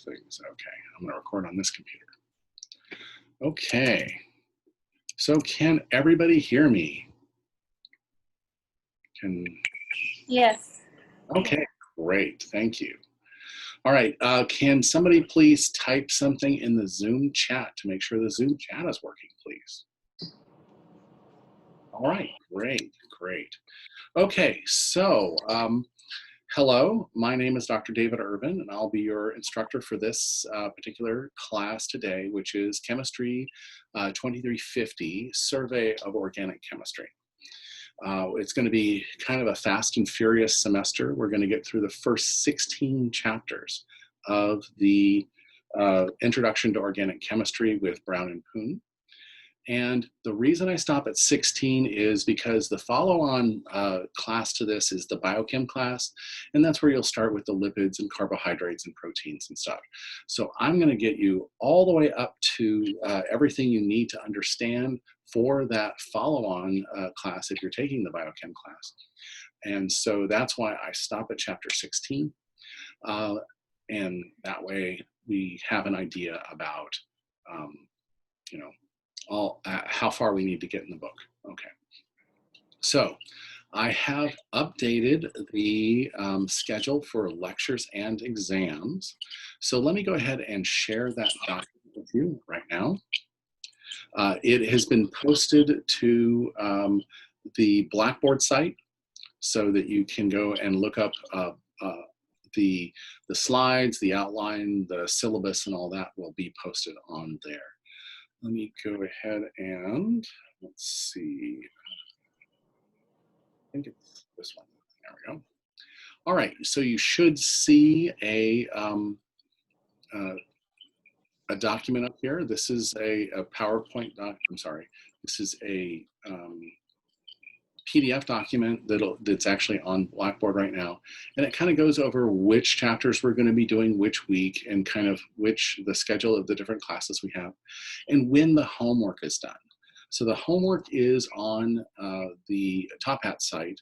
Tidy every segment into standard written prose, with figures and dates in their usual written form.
things. Okay, I'm going to record on this computer. Okay, so can everybody hear me? Yes. Okay, great, thank you. All right, can somebody please type something in the Zoom chat to make sure the Zoom chat is working, please? All right, great. Okay, so hello, my name is Dr. David Urban, and I'll be your instructor for this particular class today, which is Chemistry 2350, Survey of Organic Chemistry. It's going to be kind of a fast and furious semester. We're going to get through the first 16 chapters of the Introduction to Organic Chemistry with Brown and Poon. And the reason I stop at 16 is because the follow-on class to this is the biochem class, and that's where you'll start with the lipids and carbohydrates and proteins and stuff. So I'm going to get you all the way up to everything you need to understand for that follow-on class if you're taking the biochem class. And so that's why I stop at chapter 16, and that way we have an idea about, you know, how far we need to get in the book. Okay, so I have updated the schedule for lectures and exams. So let me go ahead and share that document with you right now. It has been posted to the Blackboard site so that you can go and look up the slides, the outline, the syllabus, and all that will be posted on there. Let me go ahead and, let's see, I think it's this one. There we go. All right, so you should see a document up here. This is a PowerPoint this is a PDF document that's actually on Blackboard right now. And it kind of goes over which chapters we're going to be doing which week and kind of the schedule of the different classes we have and when the homework is done. So the homework is on the Top Hat site.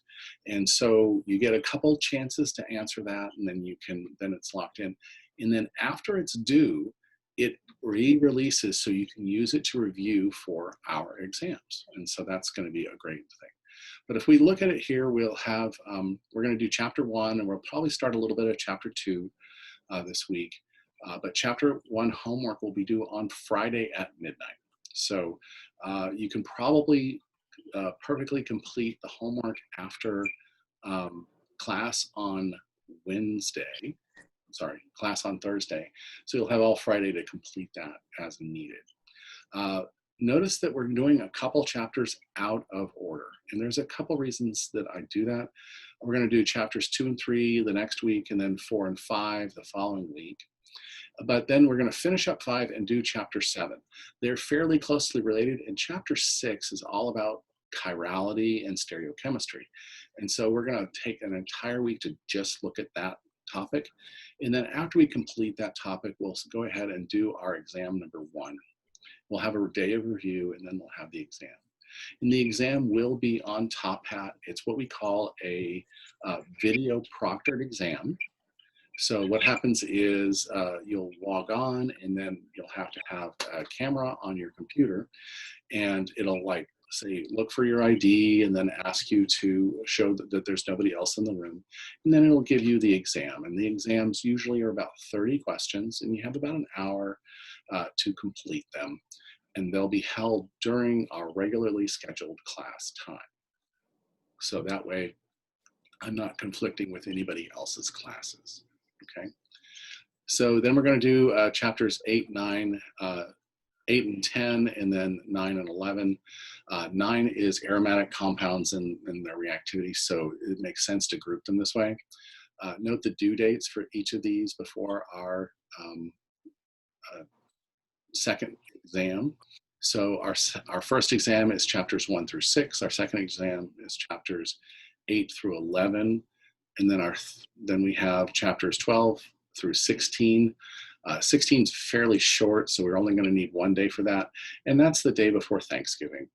And so you get a couple chances to answer that, and then it's locked in. And then after it's due, it re-releases so you can use it to review for our exams. And so that's going to be a great thing. But if we look at it here, we'll have, we're going to do chapter 1, and we'll probably start a little bit of chapter 2 this week. But chapter 1 homework will be due on Friday at midnight. So you can probably perfectly complete the homework after class on class on Thursday. So you'll have all Friday to complete that as needed. Notice that we're doing a couple chapters out of order, and there's a couple reasons that I do that. We're going to do chapters 2 and 3 the next week, and then 4 and 5 the following week. But then we're going to finish up 5 and do chapter 7. They're fairly closely related, and chapter 6 is all about chirality and stereochemistry. And so we're going to take an entire week to just look at that topic. And then after we complete that topic, we'll go ahead and do our exam number 1. We'll have a day of review, and then we'll have the exam. And the exam will be on Top Hat. It's what we call a video proctored exam. So what happens is you'll log on, and then you'll have to have a camera on your computer, and it'll say, look for your ID, and then ask you to show that there's nobody else in the room. And then it'll give you the exam. And the exams usually are about 30 questions, and you have about an hour to complete them. And they'll be held during our regularly scheduled class time. So that way, I'm not conflicting with anybody else's classes, okay? So then we're gonna do chapters 8 and 10, and then 9 and 11. 9 is aromatic compounds and their reactivity, so it makes sense to group them this way. Note the due dates for each of these before our second exam. So our first exam is chapters 1 through 6. Our second exam is chapters 8 through 11. And then we have chapters 12 through 16. 16 is fairly short, so we're only going to need 1 day for that. And that's the day before Thanksgiving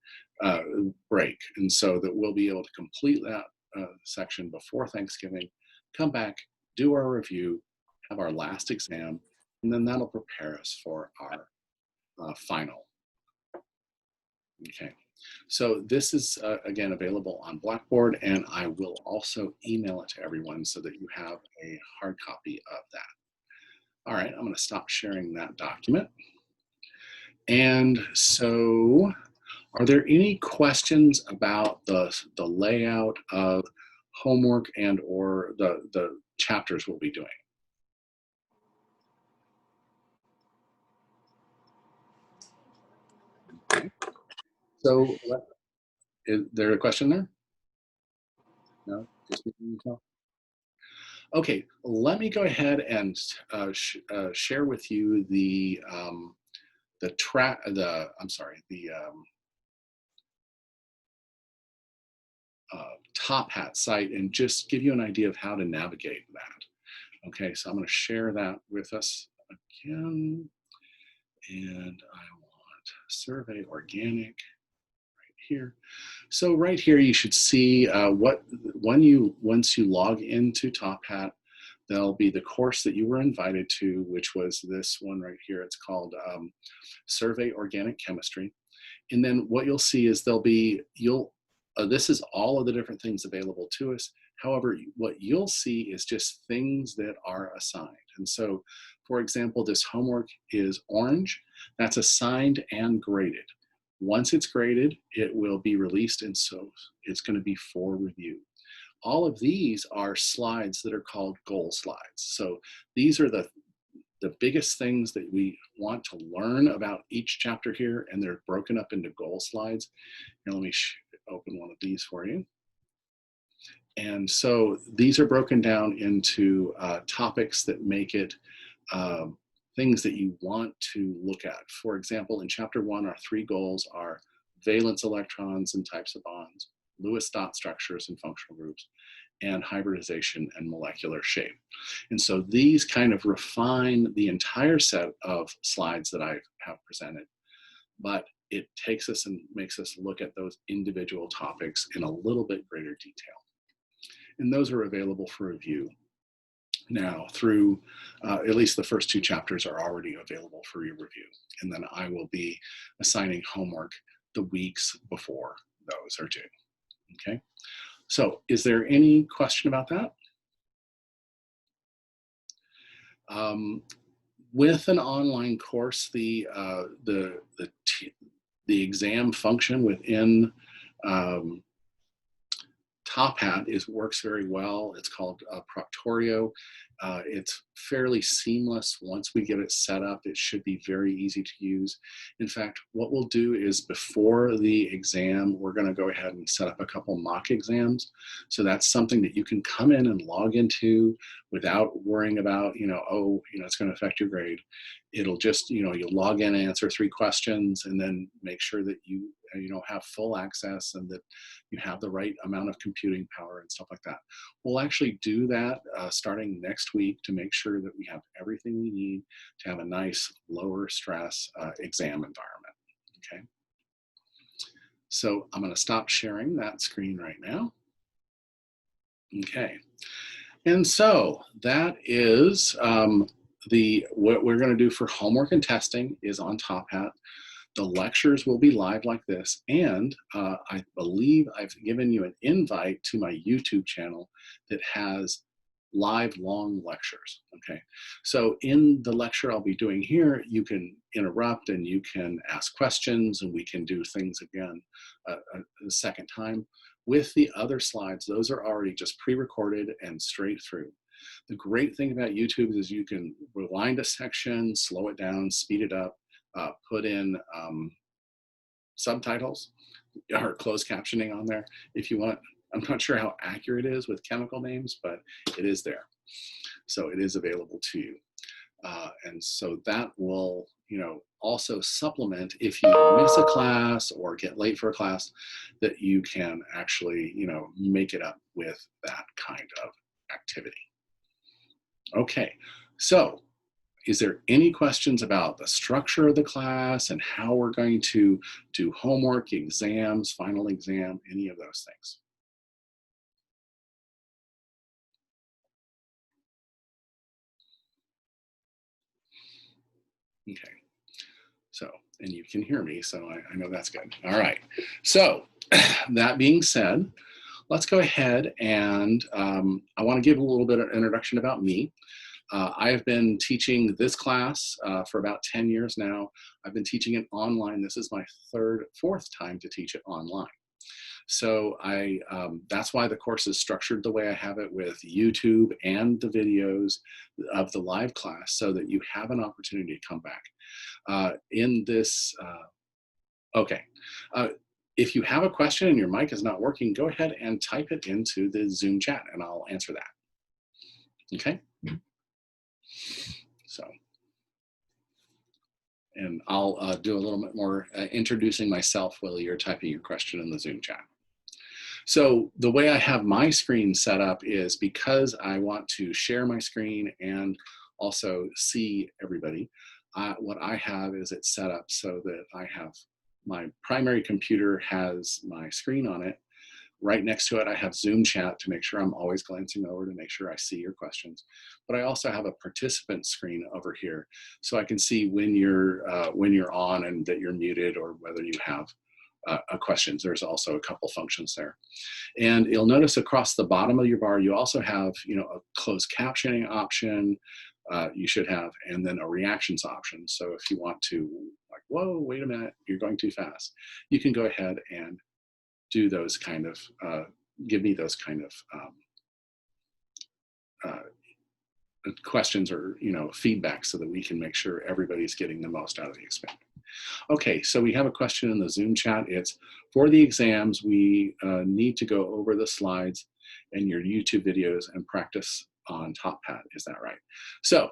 break. And so that we'll be able to complete that section before Thanksgiving, come back, do our review, have our last exam, And then that'll prepare us for our final. Okay, so this is again available on Blackboard, and I will also email it to everyone so that you have a hard copy of that. All right, I'm going to stop sharing that document. And so, are there any questions about the layout of homework and or the chapters we'll be doing? Okay. So, is there a question there? No? Just okay, let me go ahead and share with you the Top Hat site and just give you an idea of how to navigate that. Okay, so I'm going to share that with us again, and I want survey organic right here. So right here, you should see once you log into Top Hat, there'll be the course that you were invited to, which was this one right here. It's called Survey Organic Chemistry. And then what you'll see is this is all of the different things available to us. However, what you'll see is just things that are assigned. And so, for example, this homework is orange. That's assigned and graded. Once it's graded, it will be released, and so it's going to be for review. All of these are slides that are called goal slides. So these are the biggest things that we want to learn about each chapter here, and they're broken up into goal slides. Here, let me open one of these for you. And so these are broken down into topics that make it things that you want to look at. For example, in chapter 1, our 3 goals are valence electrons and types of bonds, Lewis dot structures and functional groups, and hybridization and molecular shape. And so these kind of refine the entire set of slides that I have presented, but it takes us and makes us look at those individual topics in a little bit greater detail. And those are available for review now through, at least the first 2 chapters are already available for your review. And then I will be assigning homework the weeks before those are due, okay? So is there any question about that? With an online course, the exam function within Top Hat works very well. It's called Proctored. It's fairly seamless. Once we get it set up, it should be very easy to use. In fact, what we'll do is before the exam, we're going to go ahead and set up a couple mock exams. So that's something that you can come in and log into without worrying about, it's going to affect your grade. It'll just, you'll log in, answer 3 questions, and then make sure that you have full access and that you have the right amount of computing power and stuff like that. We'll actually do that starting next week to make sure that we have everything we need to have a nice lower stress exam environment, okay? So I'm going to stop sharing that screen right now. Okay, and so that is what we're going to do for homework and testing is on Top Hat. The lectures will be live like this, and I believe I've given you an invite to my YouTube channel that has live long lectures, okay? So in the lecture I'll be doing here, you can interrupt and you can ask questions and we can do things again a second time. With the other slides, those are already just pre-recorded and straight through. The great thing about YouTube is you can rewind a section, slow it down, speed it up, put in subtitles or closed captioning on there if you want. I'm not sure how accurate it is with chemical names, but it is there. So it is available to you. And so that will, also supplement if you miss a class or get late for a class, that you can actually, make it up with that kind of activity. Okay, so is there any questions about the structure of the class and how we're going to do homework, exams, final exam, any of those things? Okay, so, and you can hear me, so I know that's good. All right, so that being said, let's go ahead and I want to give a little bit of introduction about me. I have been teaching this class for about 10 years now. I've been teaching it online. This is my fourth time to teach it online. So that's why the course is structured the way I have it, with YouTube and the videos of the live class, so that you have an opportunity to come back. In this, okay. If you have a question and your mic is not working, go ahead and type it into the Zoom chat and I'll answer that. Okay? So, and I'll do a little bit more introducing myself while you're typing your question in the Zoom chat. So the way I have my screen set up is, because I want to share my screen and also see everybody, what I have is it's set up so that I have my primary computer has my screen on it. Right next to it, I have Zoom chat to make sure I'm always glancing over to make sure I see your questions. But I also have a participant screen over here, so I can see when you're on and that you're muted, or whether you have questions. There's also a couple functions there. And you'll notice across the bottom of your bar, you also have, a closed captioning option. You should have, and then a reactions option. So if you want to, like, whoa, wait a minute, you're going too fast, you can go ahead and do those kind of, give me those kind of questions or, feedback, so that we can make sure everybody's getting the most out of the experiment. Okay, so we have a question in the Zoom chat. It's, for the exams, we need to go over the slides and your YouTube videos and practice on TopPad. Is that right? So,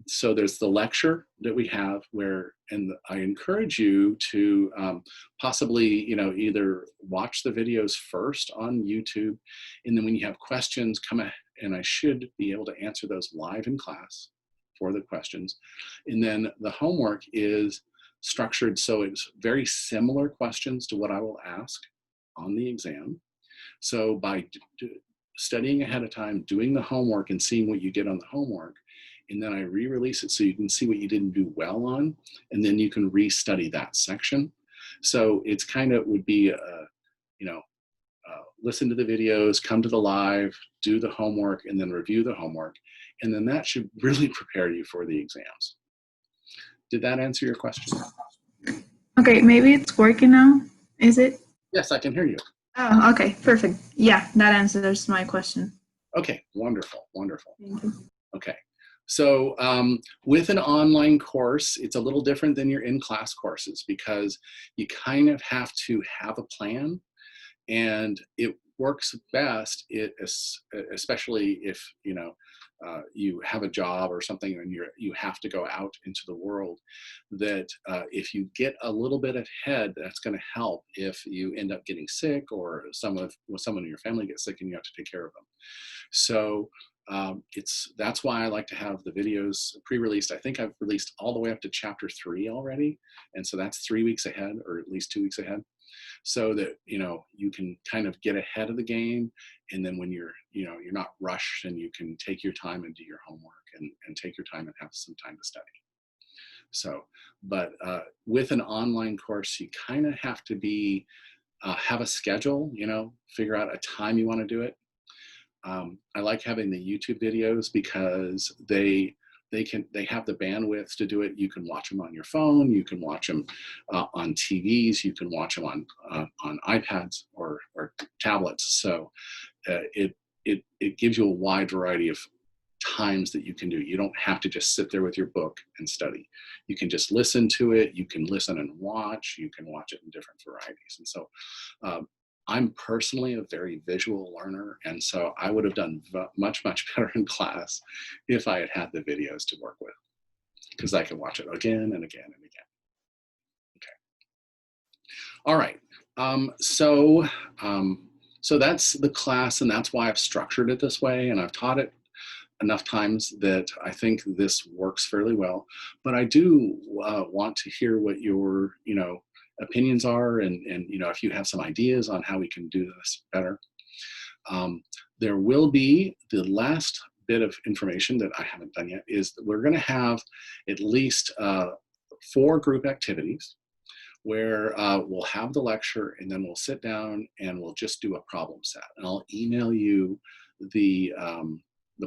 so there's the lecture that we have where, and I encourage you to possibly, either watch the videos first on YouTube, and then when you have questions, come and I should be able to answer those live in class for the questions. And then the homework is structured so it's very similar questions to what I will ask on the exam. So by studying ahead of time, doing the homework and seeing what you get on the homework, and then I re-release it so you can see what you didn't do well on, and then you can re-study that section. So it's kind of would be, listen to the videos, come to the live, do the homework, and then review the homework. And then that should really prepare you for the exams. Did that answer your question? Okay, maybe it's working now, is it? Yes, I can hear you. Oh, okay, perfect. Yeah, that answers my question. Okay, wonderful, wonderful. Thank you. Okay, so with an online course, it's a little different than your in-class courses, because you kind of have to have a plan, and it works best, especially if you have a job or something and you have to go out into the world, that if you get a little bit ahead, that's going to help if you end up getting sick, or someone in your family gets sick and you have to take care of them. So that's why I like to have the videos pre-released. I think I've released all the way up to chapter 3 already, and so that's 3 weeks ahead, or at least 2 weeks ahead, so that you can kind of get ahead of the game, and then when you're not rushed, and you can take your time and do your homework, and take your time and have some time to study. So, but with an online course, you kind of have to be have a schedule, figure out a time you want to do it. I like having the YouTube videos because they have the bandwidth to do it. You can watch them on your phone, you can watch them on TVs, you can watch them on iPads or tablets. So it gives you a wide variety of times that you can do. You don't have to just sit there with your book and study. You can just listen to it. You can listen and watch. You can watch it in different varieties. And so I'm personally a very visual learner, and so I would have done much, much better in class if I had had the videos to work with, because I can watch it again and again and again. Okay. All right. So that's the class, and that's why I've structured it this way, and I've taught it enough times that I think this works fairly well. But I do want to hear what your opinions are, and if you have some ideas on how we can do this better. There will be the last bit of information that I haven't done yet is that we're going to have at least 4 group activities where we'll have the lecture and then we'll sit down and we'll just do a problem set. And I'll email you the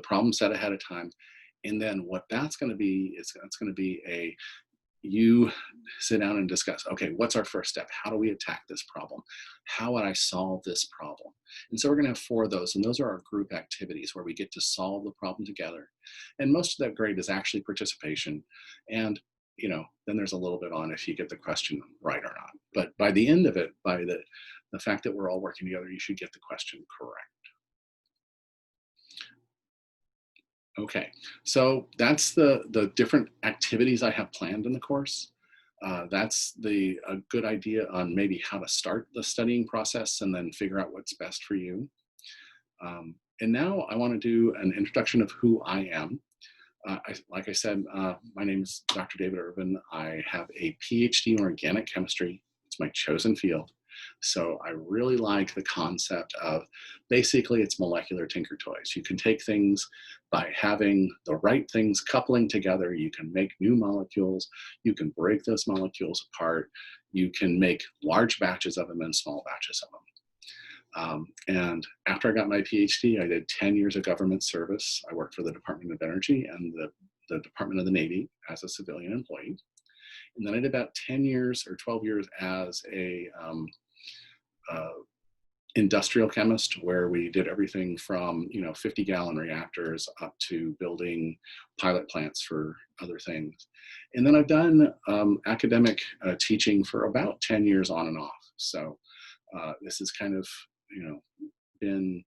problem set ahead of time. And then what that's going to be is that's going to be you sit down and discuss, okay, what's our first step? How do we attack this problem? How would I solve this problem? And so we're going to have 4 of those, and those are our group activities where we get to solve the problem together. And most of that grade is actually participation. And then there's a little bit on if you get the question right or not. But by the end of it, by the fact that we're all working together, you should get the question correct. Okay, so that's the different activities I have planned in the course. That's a good idea on maybe how to start the studying process and then figure out what's best for you. And now I want to do an introduction of who I am. Like I said, my name is Dr. David Irvin. I have a PhD in organic chemistry. It's my chosen field. So I really like the concept of basically it's molecular tinker toys. You can take things by having the right things coupling together. You can make new molecules. You can break those molecules apart. You can make large batches of them and small batches of them. And after I got my PhD, I did 10 years of government service. I worked for the Department of Energy and the Department of the Navy as a civilian employee. And then I did about 10 years or 12 years as a industrial chemist, where we did everything from 50-gallon reactors up to building pilot plants for other things. And then I've done academic teaching for about 10 years on and off. So this is kind of been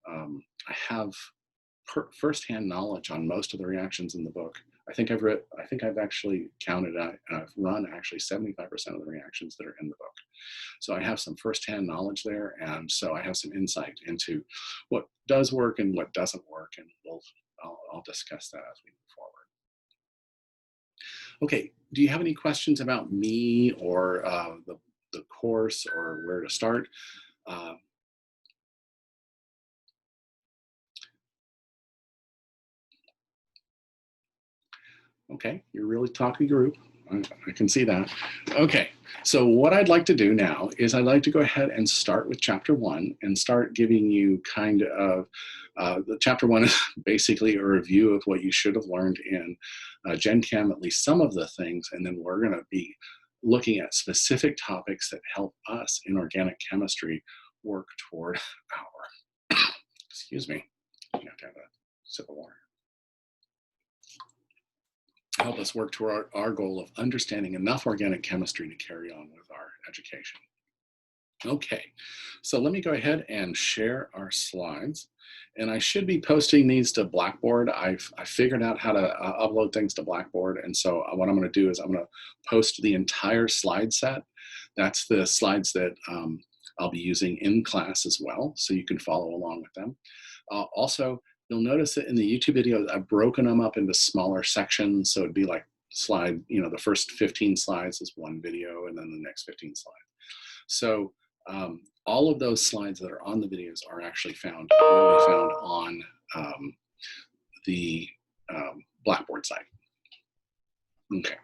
I have firsthand knowledge on most of the reactions in the book. I think I've actually counted. I've run actually 75% of the reactions that are in the book. So I have some firsthand knowledge there, and so I have some insight into what does work and what doesn't work, and I'll discuss that as we move forward. Okay, do you have any questions about me or the course or where to start? Okay, you're really talking group. I can see that. Okay, so what I'd like to do now is I'd like to go ahead and start with chapter 1 and start giving you kind of, the chapter 1 is basically a review of what you should have learned in Gen Chem, at least some of the things, and then we're gonna be looking at specific topics that help us in organic chemistry work toward our, excuse me, you have to have a sip of water. Help us work toward our goal of understanding enough organic chemistry to carry on with our education. Okay, so let me go ahead and share our slides. And I should be posting these to Blackboard. I figured out how to upload things to Blackboard. And so what I'm going to do is I'm going to post the entire slide set. That's the slides that I'll be using in class as well, so you can follow along with them. Also, you'll notice that in the YouTube videos, I've broken them up into smaller sections. So it'd be like slide, the first 15 slides is one video and then the next 15 slides. So all of those slides that are on the videos are actually found on the Blackboard site. Okay.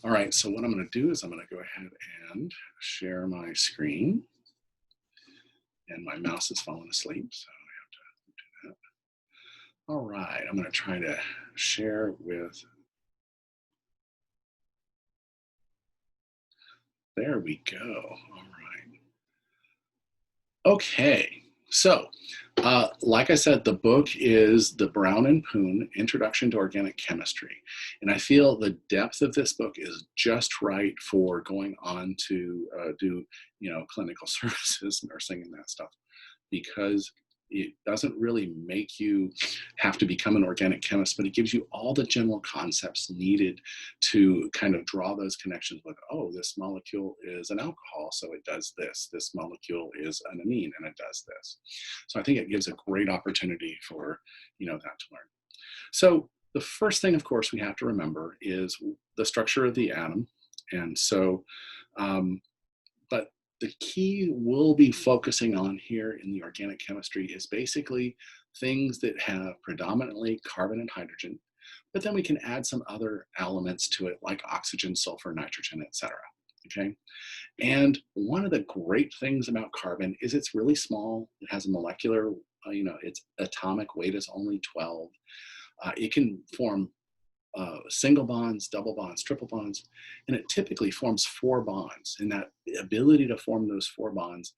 All right, so what I'm going to do is I'm going to go ahead and share my screen. And my mouse has fallen asleep, so I have to do that. All right, I'm going to try to share with. There we go. All right. Okay, so like I said, the book is the Brown and Poon Introduction to Organic Chemistry. And I feel the depth of this book is just right for going on to do, clinical services, nursing and that stuff, because it doesn't really make you have to become an organic chemist, but it gives you all the general concepts needed to kind of draw those connections with, oh, this molecule is an alcohol, so it does this. This molecule is an amine, and it does this. So I think it gives a great opportunity for, that to learn. So the first thing, of course, we have to remember is the structure of the atom. And so, but the key we'll be focusing on here in the organic chemistry is basically things that have predominantly carbon and hydrogen, but then we can add some other elements to it like oxygen, sulfur, nitrogen, etc. Okay. And one of the great things about carbon is it's really small. It has a molecular, its atomic weight is only 12. It can form single bonds, double bonds, triple bonds, and it typically forms 4 bonds. And that ability to form those 4 bonds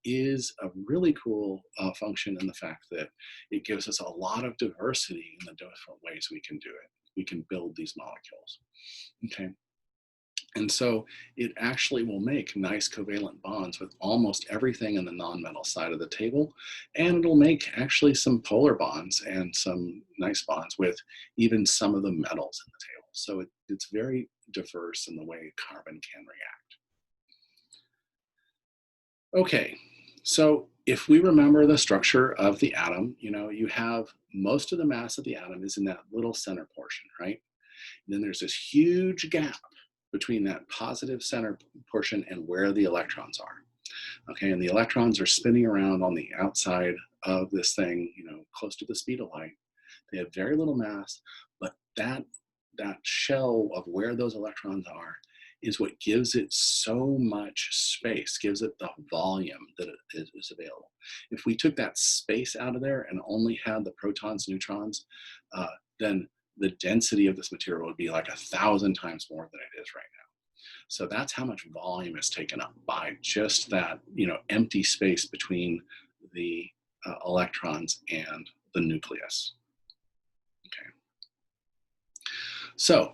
is a really cool function in the fact that it gives us a lot of diversity in the different ways we can do it. We can build these molecules. Okay. And so it actually will make nice covalent bonds with almost everything in the nonmetal side of the table. And it'll make actually some polar bonds and some nice bonds with even some of the metals in the table. So it's very diverse in the way carbon can react. Okay, so if we remember the structure of the atom, you have most of the mass of the atom is in that little center portion, right? And then there's this huge gap between that positive center portion and where the electrons are. Okay, and the electrons are spinning around on the outside of this thing, close to the speed of light. They have very little mass, but that shell of where those electrons are is what gives it so much space, gives it the volume that is available. If we took that space out of there and only had the protons, neutrons, then the density of this material would be like 1,000 times more than it is right now. So that's how much volume is taken up by just that, empty space between the electrons and the nucleus. Okay. So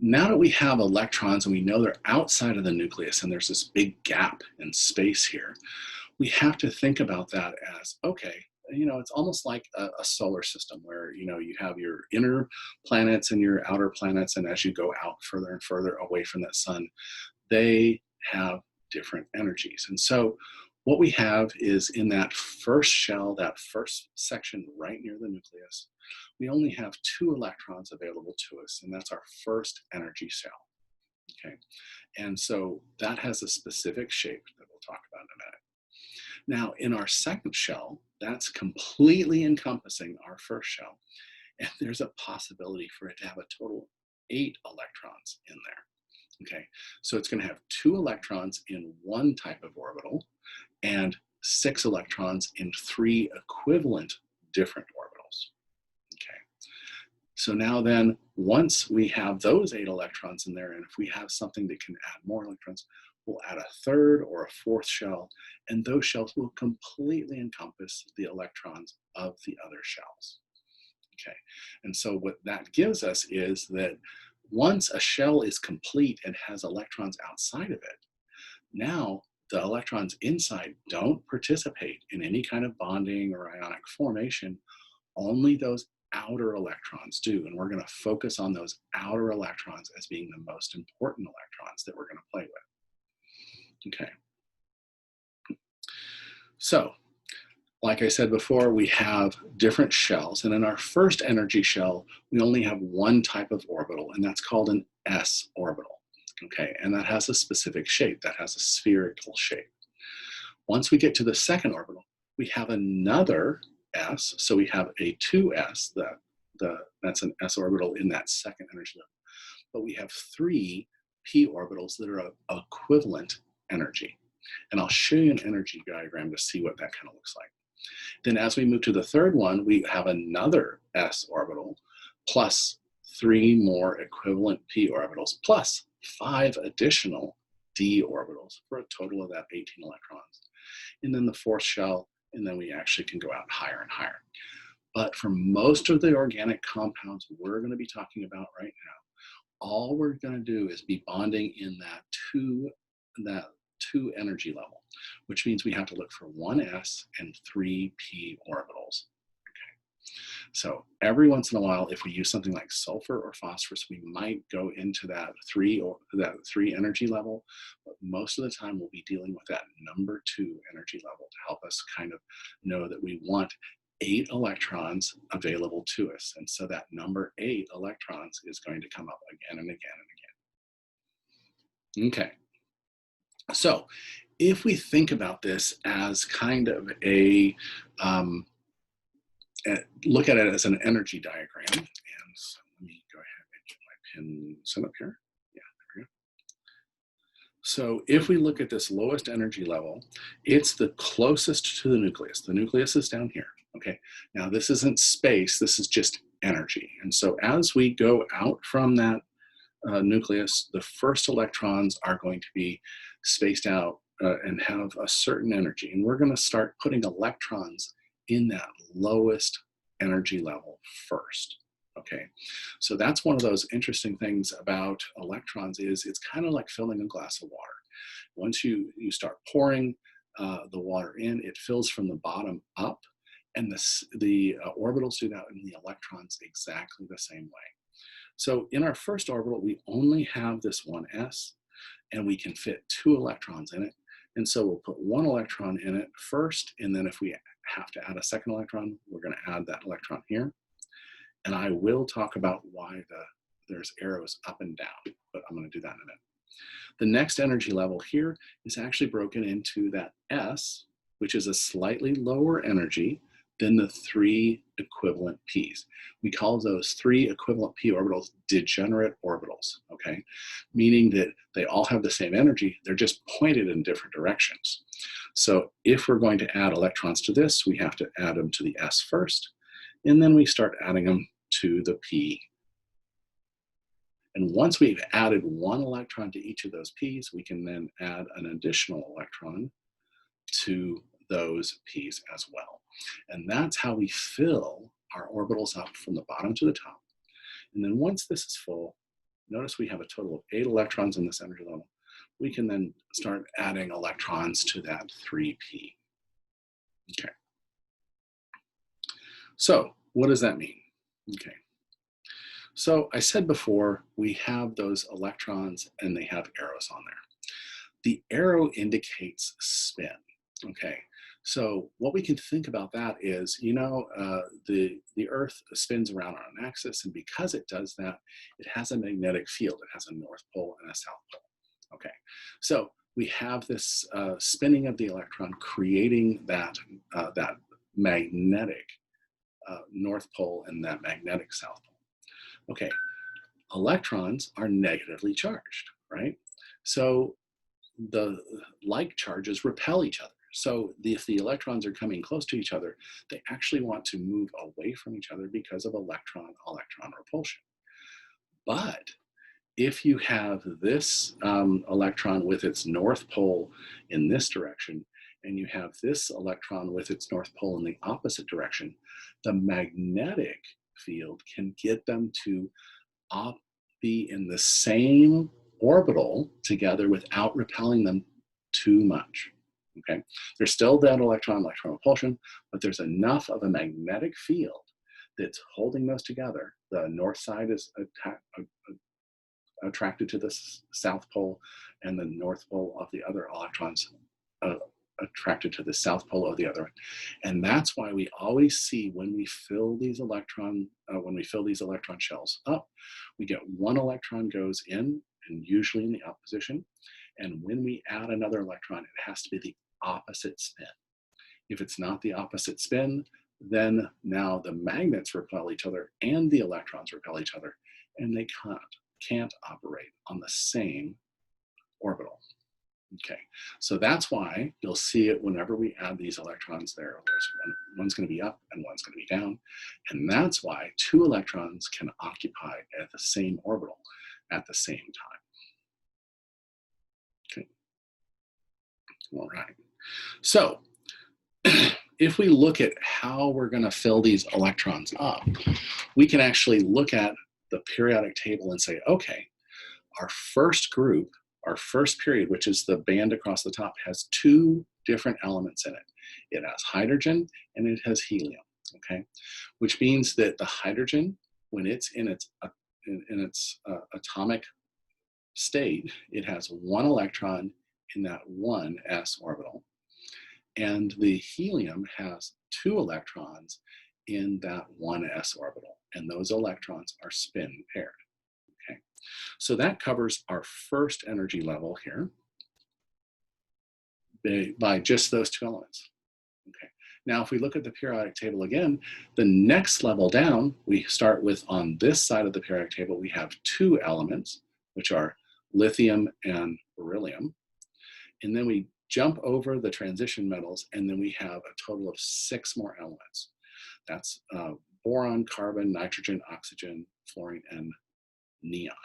now that we have electrons and we know they're outside of the nucleus and there's this big gap in space here, we have to think about that as, okay, it's almost like a solar system where, you have your inner planets and your outer planets. And as you go out further and further away from that sun, they have different energies. And so what we have is in that first shell, that first section right near the nucleus, we only have 2 electrons available to us. And that's our first energy cell. Okay. And so that has a specific shape that we'll talk about in a minute. Now, in our second shell, that's completely encompassing our first shell. And there's a possibility for it to have a total of 8 electrons in there. Okay, so it's going to have 2 electrons in one type of orbital and 6 electrons in 3 equivalent different orbitals. Okay, so now then, once we have those 8 electrons in there, and if we have something that can add more electrons, we'll add a 3rd or a 4th shell, and those shells will completely encompass the electrons of the other shells. Okay, and so what that gives us is that once a shell is complete and has electrons outside of it, now the electrons inside don't participate in any kind of bonding or ionic formation, only those outer electrons do. And we're going to focus on those outer electrons as being the most important electrons that we're going to play with. Okay, so like I said before, we have different shells, and in our first energy shell, we only have one type of orbital, and that's called an s orbital. Okay, and that has a specific shape, that has a spherical shape. Once we get to the second orbital, we have another s, so we have a 2s, that's an s orbital in that second energy level, but we have 3 p orbitals that are of equivalent energy. And I'll show you an energy diagram to see what that kind of looks like. Then as we move to the third one, we have another s orbital plus 3 more equivalent p orbitals plus 5 additional d orbitals for a total of that 18 electrons. And then the 4th shell, and then we actually can go out higher and higher. But for most of the organic compounds we're going to be talking about right now, all we're going to do is be bonding in that 2 energy level, which means we have to look for 1s and 3 p orbitals. Okay. So every once in a while, if we use something like sulfur or phosphorus, we might go into that 3 energy level, but most of the time we'll be dealing with that number 2 energy level to help us kind of know that we want 8 electrons available to us. And so that number 8 electrons is going to come up again and again and again. Okay. So if we think about this as kind of a look at it as an energy diagram. And so let me go ahead and get my pin set up here. Yeah, there we go. So if we look at this lowest energy level, it's the closest to the nucleus. The nucleus is down here, okay? Now this isn't space, this is just energy. And so as we go out from that nucleus, the first electrons are going to be spaced out and have a certain energy. And we're gonna start putting electrons in that lowest energy level first. Okay, so that's one of those interesting things about electrons is it's kind of like filling a glass of water. Once you start pouring the water in, it fills from the bottom up, and the orbitals do that, and the electrons exactly the same way. So in our first orbital, we only have this one s, and we can fit 2 electrons in it. And so we'll put 1 electron in it first, and then if we have to add a second electron, we're going to add that electron here. And I will talk about why there's arrows up and down, but I'm going to do that in a minute. The next energy level here is actually broken into that S, which is a slightly lower energy than the 3 equivalent P's. We call those 3 equivalent P orbitals degenerate orbitals, okay? Meaning that they all have the same energy, they're just pointed in different directions. So if we're going to add electrons to this, we have to add them to the S first, and then we start adding them to the P. And once we've added 1 electron to each of those P's, we can then add an additional electron to those P's as well. And that's how we fill our orbitals up from the bottom to the top. And then once this is full, notice we have a total of 8 electrons in this energy level. We can then start adding electrons to that 3p. Okay. So what does that mean? Okay. So I said before, we have those electrons and they have arrows on there. The arrow indicates spin, okay? So what we can think about that is, you know, the Earth spins around on an axis, and because it does that, it has a magnetic field. It has a north pole and a south pole, okay? So we have this spinning of the electron creating that, that magnetic north pole and that magnetic south pole. Okay, electrons are negatively charged, right? So the like charges repel each other. So if the electrons are coming close to each other, they actually want to move away from each other because of electron-electron repulsion. But if you have this electron with its north pole in this direction, and you have this electron with its north pole in the opposite direction, the magnetic field can get them to be in the same orbital together without repelling them too much, okay? There's still that electron-electron repulsion, but there's enough of a magnetic field that's holding those together. The north side is attracted to the south pole, and the north pole of the other electrons attracted to the south pole of the other. And that's why we always see when we fill these electron shells up, we get 1 electron goes in, and usually in the up position. And when we add another electron, it has to be the opposite spin. If it's not the opposite spin, then now the magnets repel each other and the electrons repel each other, and they can't operate on the same orbital. Okay, so that's why you'll see it whenever we add these electrons there. There's one's going to be up and one's going to be down. And that's why 2 electrons can occupy at the same orbital at the same time. Okay, all right. So if we look at how we're going to fill these electrons up, we can actually look at the periodic table and say, okay, our first group, our first period, which is the band across the top, has 2 different elements in it. It has hydrogen and it has helium, okay? Which means that the hydrogen, when it's in its atomic state, it has 1 electron in that 1s orbital. And the helium has 2 electrons in that 1s orbital. And those electrons are spin paired. So that covers our first energy level here by just those 2 elements. Okay. Now, if we look at the periodic table again, the next level down, we start with, on this side of the periodic table, we have 2 elements, which are lithium and beryllium. And then we jump over the transition metals, and then we have a total of 6 more elements. That's boron, carbon, nitrogen, oxygen, fluorine, and neon.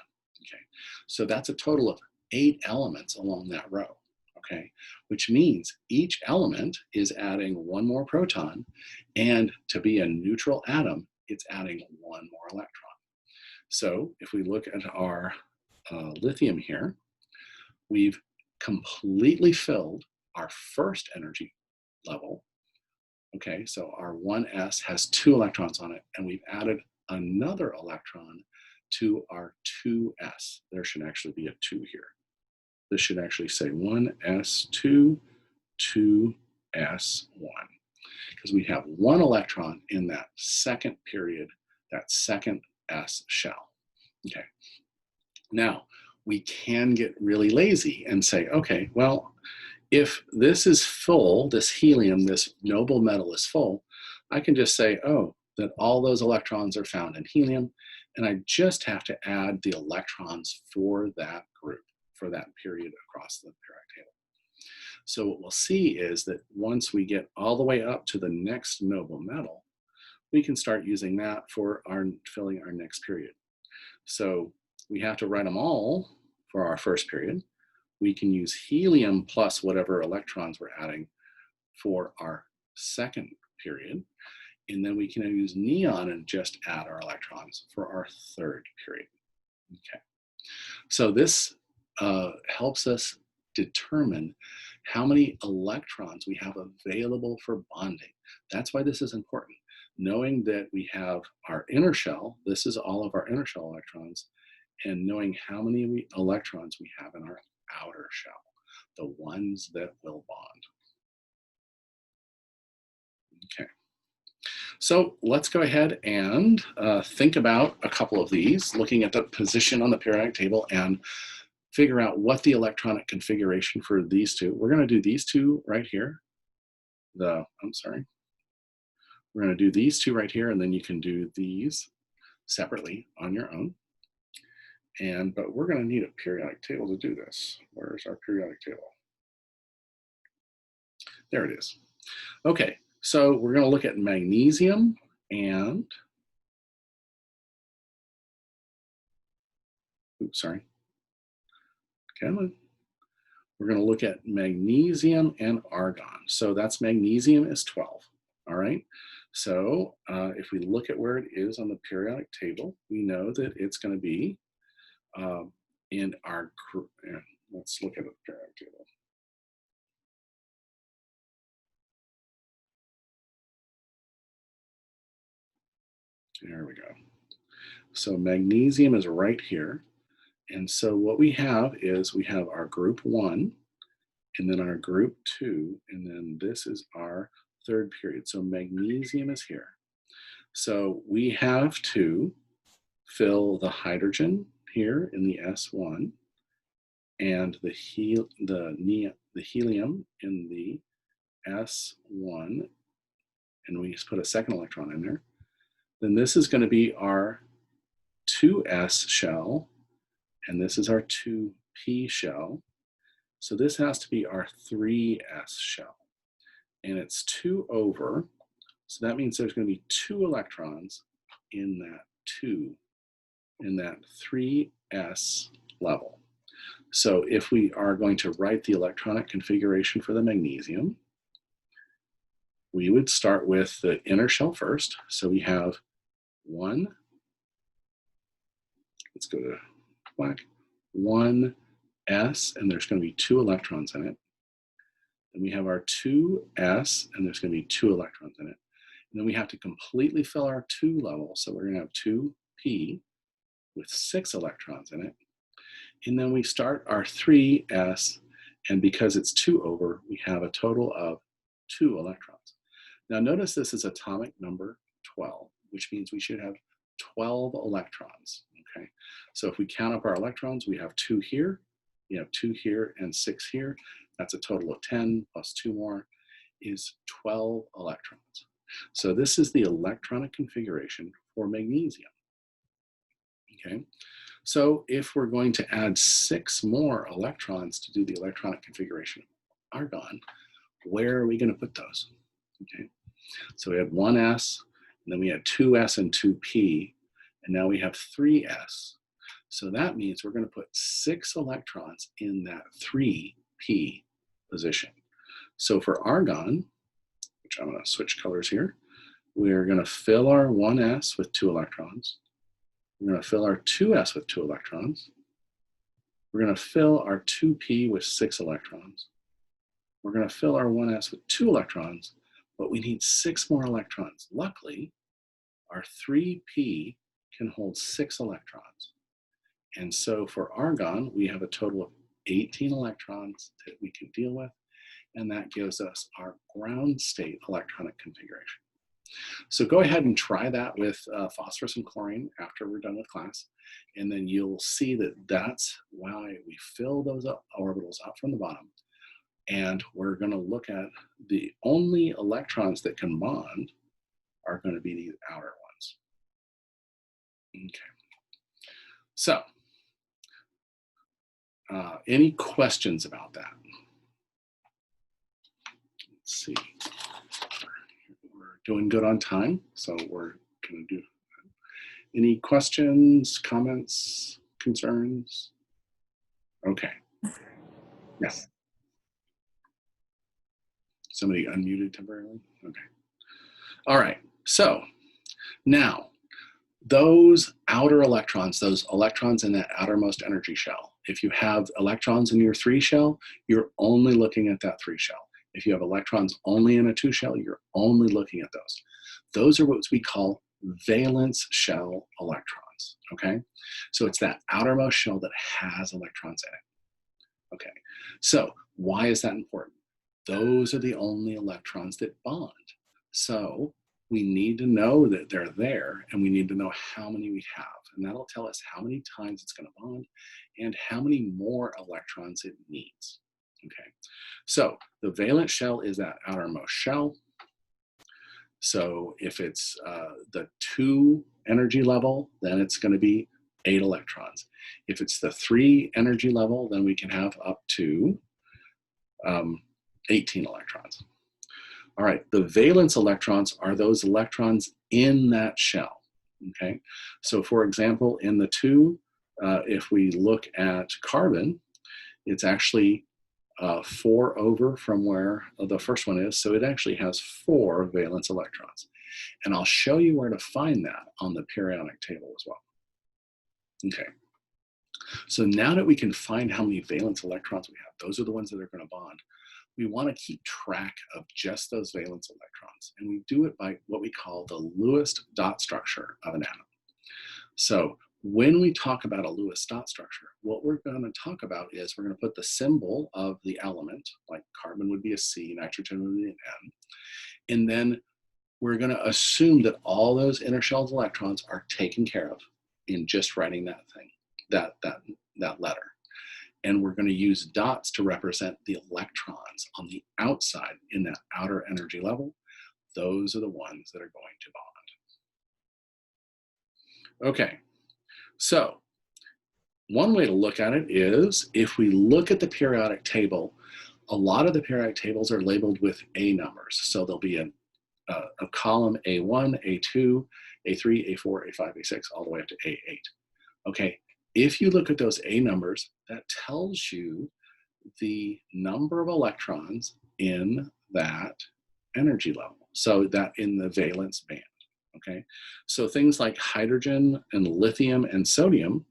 Okay, so that's a total of 8 elements along that row. Okay, which means each element is adding 1 more proton, and to be a neutral atom, it's adding 1 more electron. So if we look at our lithium here, we've completely filled our first energy level. Okay, so our 1s has 2 electrons on it, and we've added another electron to our 2s. There should actually be a 2 here. This should actually say 1s2, 2s1, because we have 1 electron in that second period, that second s shell. Okay, now we can get really lazy and say, okay, well, if this is full, this helium, this noble metal is full, I can just say, oh, that all those electrons are found in helium, and I just have to add the electrons for that group, for that period across the periodic table. So what we'll see is that once we get all the way up to the next noble metal, we can start using that for filling our next period. So we have to write them all for our first period. We can use helium plus whatever electrons we're adding for our second period. And then we can use neon and just add our electrons for our third period. Okay. So this helps us determine how many electrons we have available for bonding. That's why this is important. Knowing that we have our inner shell, this is all of our inner shell electrons, and knowing how many electrons we have in our outer shell, the ones that will bond. Okay. So let's go ahead and think about a couple of these, looking at the position on the periodic table and figure out what the electronic configuration for these 2. We're going to do these 2 right here. We're going to do these 2 right here, and then you can do these separately on your own. But we're going to need a periodic table to do this. Where's our periodic table? There it is. Okay, so we're going to look at magnesium and, oops, sorry. Come on. We're going to look at magnesium and argon. So that's magnesium is 12. All right. So if we look at where it is on the periodic table, we know that it's going to be in our group. Let's look at the periodic table. There we go. So magnesium is right here. And so what we have is we have our group 1, and then our group 2, and then this is our third period. So magnesium is here. So we have to fill the hydrogen here in the S1 and the helium in the S1, and we just put a second electron in there. Then this is going to be our 2s shell, and this is our 2p shell. So this has to be our 3s shell, and it's 2 over. So that means there's going to be 2 electrons in that 3s level. So if we are going to write the electronic configuration for the magnesium, we would start with the inner shell first. So we have 1, let's go to black, 1s, and there's going to be 2 electrons in it. Then we have our 2s, and there's going to be 2 electrons in it. And then we have to completely fill our 2 level. So we're going to have 2p with 6 electrons in it. And then we start our 3s, and because it's 2 over, we have a total of 2 electrons. Now notice this is atomic number 12, which means we should have 12 electrons, okay? So if we count up our electrons, we have 2 here, we have 2 here, and 6 here. That's a total of 10 plus 2 more is 12 electrons. So this is the electronic configuration for magnesium. Okay, so if we're going to add 6 more electrons to do the electronic configuration of argon, where are we going to put those? Okay, so we had 1s, and then we had 2s and 2p, and now we have 3s. So that means we're going to put 6 electrons in that 3p position. So for argon, which I'm going to switch colors here, we're going to fill our 1s with 2 electrons. We're going to fill our 2s with 2 electrons. We're going to fill our 2p with 6 electrons. We're going to fill our 1s with 2 electrons, but we need 6 more electrons. Luckily, our 3p can hold 6 electrons. And so for argon, we have a total of 18 electrons that we can deal with, and that gives us our ground state electronic configuration. So go ahead and try that with phosphorus and chlorine after we're done with class, and then you'll see that that's why we fill those orbitals out from the bottom, and we're going to look at the only electrons that can bond are going to be these outer ones. Okay. So, any questions about that? Let's see. We're doing good on time, so we're going to do. Any questions, comments, concerns? Okay. Yes. Somebody unmuted temporarily? Okay. All right. So now, those outer electrons, those electrons in that outermost energy shell, if you have electrons in your 3 shell, you're only looking at that 3 shell. If you have electrons only in a 2 shell, you're only looking at those. Those are what we call valence shell electrons, okay? So it's that outermost shell that has electrons in it. Okay, so why is that important? Those are the only electrons that bond. So we need to know that they're there, and we need to know how many we have. And that'll tell us how many times it's going to bond and how many more electrons it needs. Okay, so the valence shell is that outermost shell. So if it's the 2 energy level, then it's going to be 8 electrons. If it's the 3 energy level, then we can have up to 18 electrons. All right, the valence electrons are those electrons in that shell, okay? So for example, in the 2, if we look at carbon, it's actually 4 over from where the first one is, so it actually has 4 valence electrons. And I'll show you where to find that on the periodic table as well. Okay, so now that we can find how many valence electrons we have, those are the ones that are going to bond. We want to keep track of just those valence electrons, and we do it by what we call the Lewis dot structure of an atom. So when we talk about a Lewis dot structure, what we're going to talk about is we're going to put the symbol of the element, like carbon would be a C, nitrogen would be an N, and then we're going to assume that all those inner shell electrons are taken care of in just writing that thing, that letter. And we're going to use dots to represent the electrons on the outside in that outer energy level. Those are the ones that are going to bond. Okay, so one way to look at it is if we look at the periodic table, a lot of the periodic tables are labeled with A numbers. So there'll be a column A1, A2, A3, A4, A5, A6, all the way up to A8. Okay. If you look at those A numbers, that tells you the number of electrons in that energy level. So that in the valence band, okay? So things like hydrogen and lithium and sodium,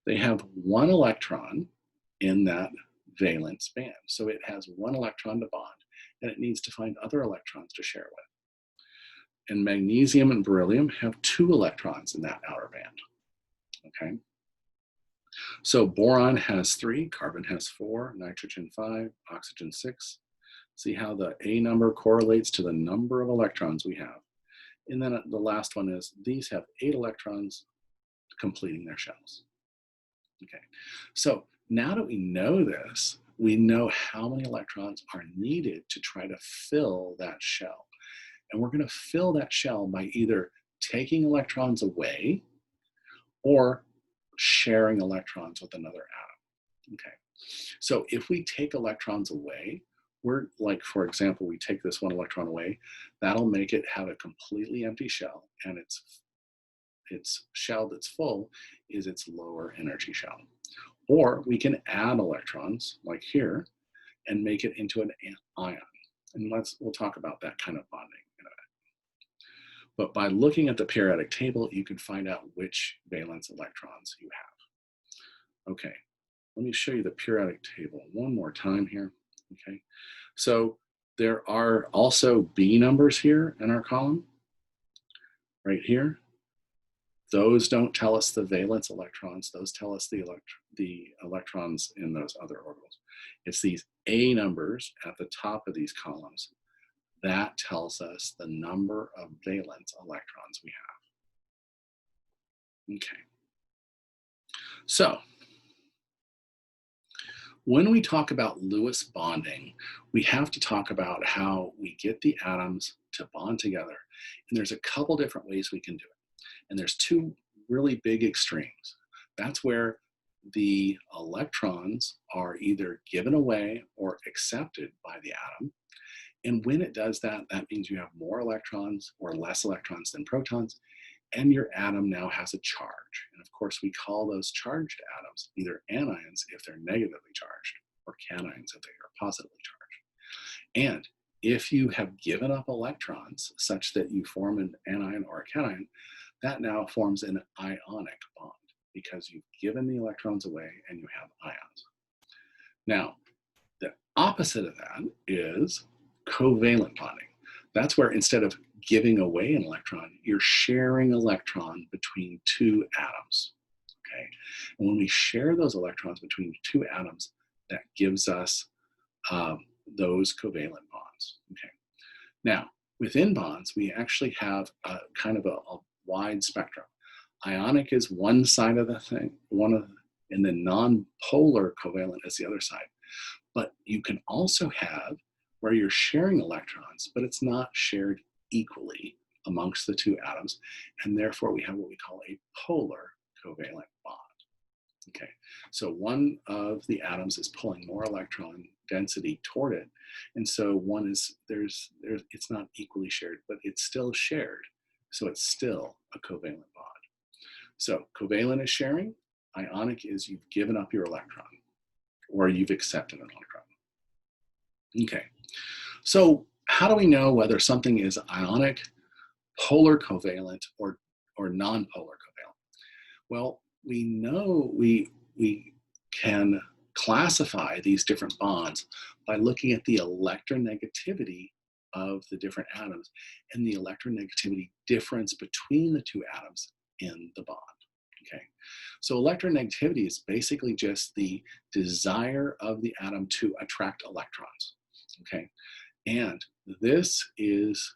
they have 1 electron in that valence band. So it has 1 electron to bond, and it needs to find other electrons to share with. And magnesium and beryllium have 2 electrons in that outer band. Okay, so boron has 3, carbon has 4, nitrogen 5, oxygen 6. See how the A number correlates to the number of electrons we have. And then the last one is these have 8 electrons completing their shells. Okay, so now that we know this, we know how many electrons are needed to try to fill that shell. And we're going to fill that shell by either taking electrons away or sharing electrons with another atom. Okay, so if we take electrons away, we're like, for example, we take this one electron away, that'll make it have a completely empty shell, and its shell that's full is its lower energy shell. Or we can add electrons, like here, and make it into an ion. And we'll talk about that kind of bonding in a minute. But by looking at the periodic table, you can find out which valence electrons you have. Okay, let me show you the periodic table one more time here. Okay, so there are also B numbers here in our column, right here. Those don't tell us the valence electrons, those tell us the electrons in those other orbitals. It's these A numbers at the top of these columns that tells us the number of valence electrons we have. Okay. So, when we talk about Lewis bonding, we have to talk about how we get the atoms to bond together. And there's a couple different ways we can do it. And there's two really big extremes. That's where the electrons are either given away or accepted by the atom. And when it does that, that means you have more electrons or less electrons than protons, and your atom now has a charge. And of course, we call those charged atoms either anions if they're negatively charged, or cations if they are positively charged. And if you have given up electrons such that you form an anion or a cation, that now forms an ionic bond because you've given the electrons away and you have ions. Now, the opposite of that is covalent bonding. That's where instead of giving away an electron, you're sharing electron between two atoms. Okay, and when we share those electrons between two atoms, that gives us those covalent bonds. Okay, now within bonds, we actually have a kind of a wide spectrum. Ionic is one side of the thing, and then non-polar covalent is the other side. But you can also have where you're sharing electrons, but it's not shared equally amongst the two atoms, and therefore we have what we call a polar covalent bond. Okay, so one of the atoms is pulling more electron density toward it, and so one is it's not equally shared, but it's still shared, so it's still a covalent bond. So covalent is sharing, ionic is you've given up your electron, or you've accepted an electron. Okay, so how do we know whether something is ionic, polar covalent, or non-polar covalent? Well, we know we can classify these different bonds by looking at the electronegativity of the different atoms and the electronegativity difference between the two atoms in the bond. Okay, so electronegativity is basically just the desire of the atom to attract electrons. Okay, and this is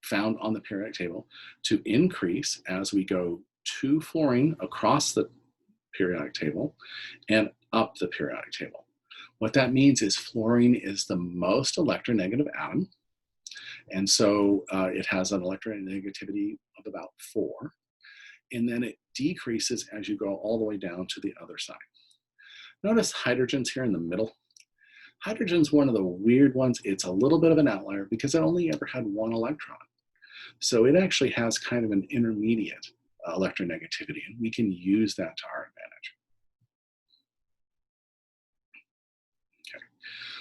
found on the periodic table to increase as we go to fluorine across the periodic table and up the periodic table. What that means is fluorine is the most electronegative atom, and so it has an electronegativity of about 4, and then it decreases as you go all the way down to the other side. Notice hydrogen's here in the middle. Hydrogen's one of the weird ones. It's a little bit of an outlier because it only ever had one electron. So it actually has kind of an intermediate electronegativity, and we can use that to our advantage. Okay.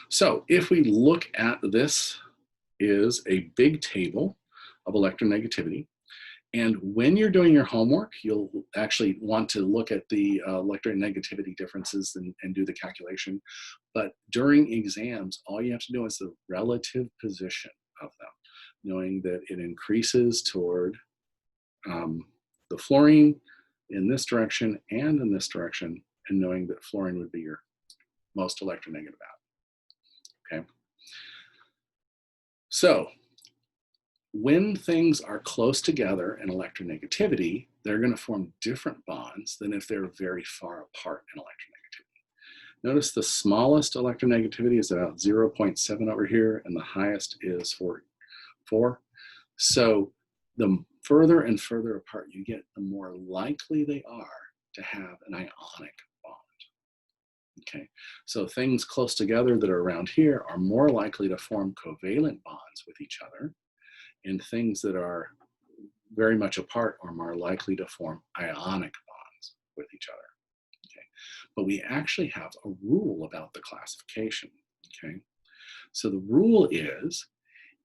So if we look at this is a big table of electronegativity. And when you're doing your homework, you'll actually want to look at the electronegativity differences and do the calculation. But during exams, all you have to do is the relative position of them, knowing that it increases toward the fluorine in this direction and in this direction, and knowing that fluorine would be your most electronegative atom. Okay. So when things are close together in electronegativity, they're going to form different bonds than if they're very far apart in electronegativity. Notice the smallest electronegativity is about 0.7 over here, and the highest is 4. So the further and further apart you get, the more likely they are to have an ionic bond. Okay, so things close together that are around here are more likely to form covalent bonds with each other, and things that are very much apart are more likely to form ionic bonds with each other. Okay, but we actually have a rule about the classification. Okay, so the rule is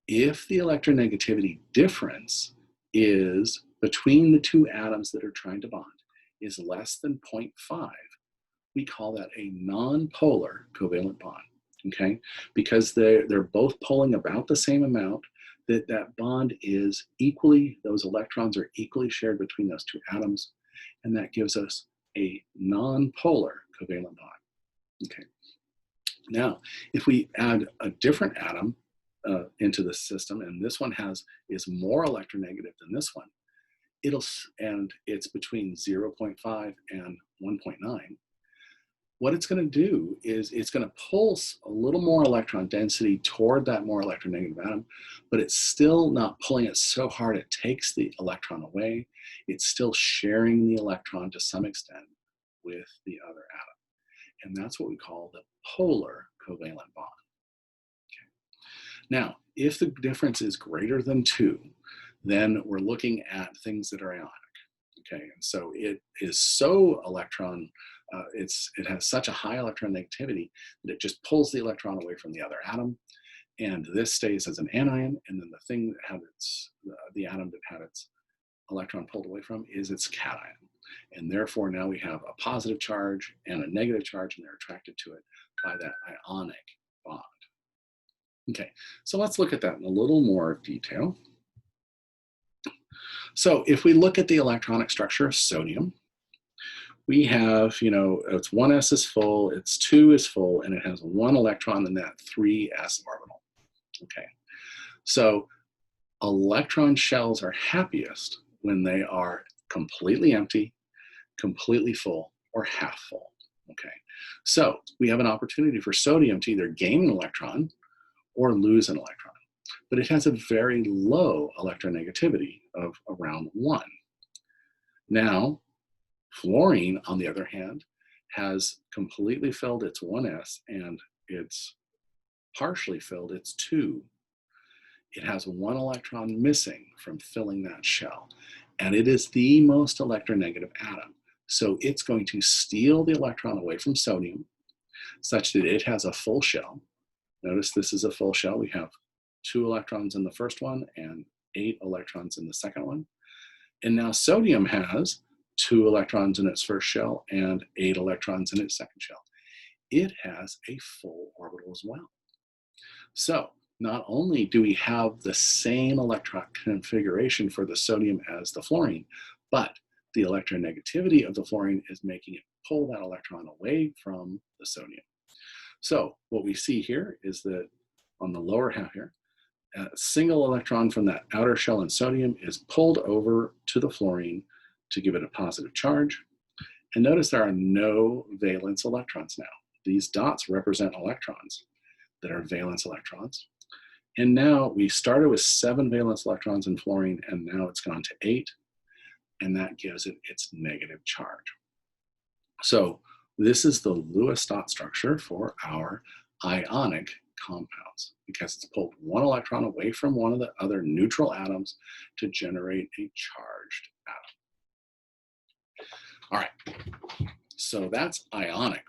if the electronegativity difference is between the two atoms that are trying to bond is less than 0.5, we call that a non-polar covalent bond, okay? Because they're both pulling about the same amount, that bond is equally, those electrons are equally shared between those two atoms, and that gives us a non-polar covalent bond, okay? Now, if we add a different atom into the system, and this one is more electronegative than this one, and it's between 0.5 and 1.9, what it's going to do is it's going to pulse a little more electron density toward that more electronegative atom, but it's still not pulling it so hard it takes the electron away. It's still sharing the electron to some extent with the other atom. And that's what we call the polar covalent bond. Okay. Now, if the difference is greater than 2, then we're looking at things that are ionic. Okay, and so it is so it has such a high electronegativity that it just pulls the electron away from the other atom, and this stays as an anion, and then the thing that had the atom that had its electron pulled away from is its cation. And therefore now we have a positive charge and a negative charge, and they're attracted to it by that ionic bond. Okay, so let's look at that in a little more detail. So if we look at the electronic structure of sodium, we have, its 1s is full, its 2 is full, and it has 1 electron in that 3s orbital. Okay, so electron shells are happiest when they are completely empty, completely full, or half full. Okay, so we have an opportunity for sodium to either gain an electron or lose an electron, but it has a very low electronegativity of around 1. Now, fluorine, on the other hand, has completely filled its 1s and it's partially filled its 2. It has 1 electron missing from filling that shell, and it is the most electronegative atom. So it's going to steal the electron away from sodium such that it has a full shell. Notice this is a full shell. We have 2 electrons in the first one and 8 electrons in the second one. And now sodium has 2 electrons in its first shell and 8 electrons in its second shell. It has a full orbital as well. So not only do we have the same electron configuration for the sodium as the fluorine, but the electronegativity of the fluorine is making it pull that electron away from the sodium. So what we see here is that on the lower half here, a single electron from that outer shell in sodium is pulled over to the fluorine to give it a positive charge. And notice there are no valence electrons now. These dots represent electrons that are valence electrons. And now we started with 7 valence electrons in fluorine, and now it's gone to 8, and that gives it its negative charge. So this is the Lewis dot structure for our ionic compounds, because it's pulled 1 electron away from one of the other neutral atoms to generate a charged atom. All right, so that's ionic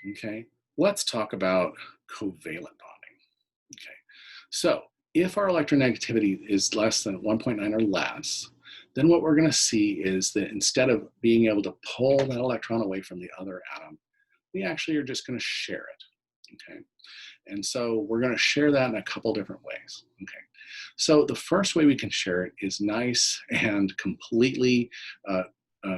bonding. Okay, let's talk about covalent bonding. Okay, so if our electronegativity is less than 1.9 or less, then what we're going to see is that instead of being able to pull that electron away from the other atom, we actually are just going to share it. Okay, and so we're going to share that in a couple different ways. Okay, so the first way we can share it is nice and completely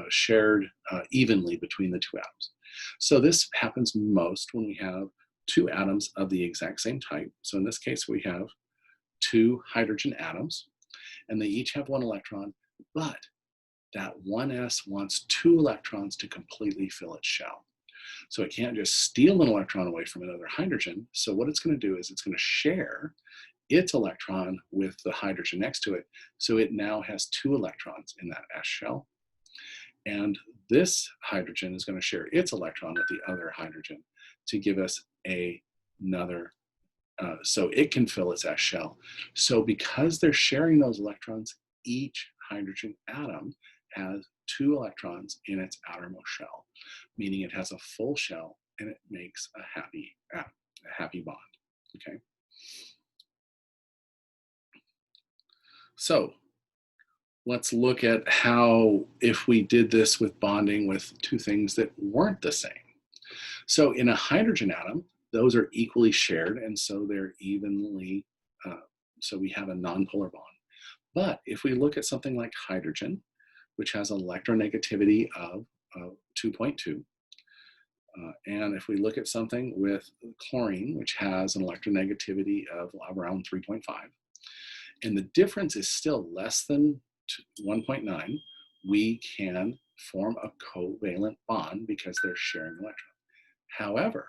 shared evenly between the 2 atoms. So this happens most when we have 2 atoms of the exact same type. So in this case, we have 2 hydrogen atoms, and they each have 1 electron, but that 1s wants 2 electrons to completely fill its shell. So it can't just steal an electron away from another hydrogen. So what it's going to do is it's going to share its electron with the hydrogen next to it. So it now has 2 electrons in that S shell. And this hydrogen is going to share its electron with the other hydrogen to give us another, so it can fill its S shell. So because they're sharing those electrons, each hydrogen atom has 2 electrons in its outermost shell, meaning it has a full shell and it makes a happy bond, okay? So let's look at how, if we did this with bonding with 2 things that weren't the same. So in a hydrogen atom, those are equally shared, and so they're evenly, so we have a nonpolar bond. But if we look at something like hydrogen, which has electronegativity of 2.2, and if we look at something with chlorine, which has an electronegativity of around 3.5, and the difference is still less than 1.9, we can form a covalent bond because they're sharing electrons. However,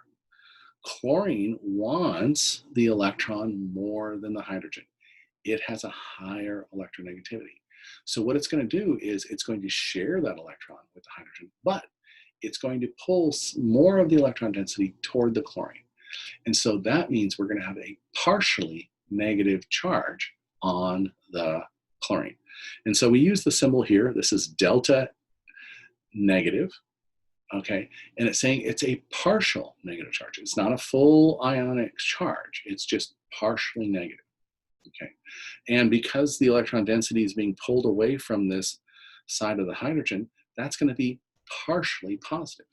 chlorine wants the electron more than the hydrogen. It has a higher electronegativity. So what it's going to do is it's going to share that electron with the hydrogen, but it's going to pull more of the electron density toward the chlorine. And so that means we're going to have a partially negative charge on the chlorine. And so we use the symbol here. This is delta negative, okay? And it's saying it's a partial negative charge. It's not a full ionic charge. It's just partially negative, okay? And because the electron density is being pulled away from this side of the hydrogen, that's going to be partially positive.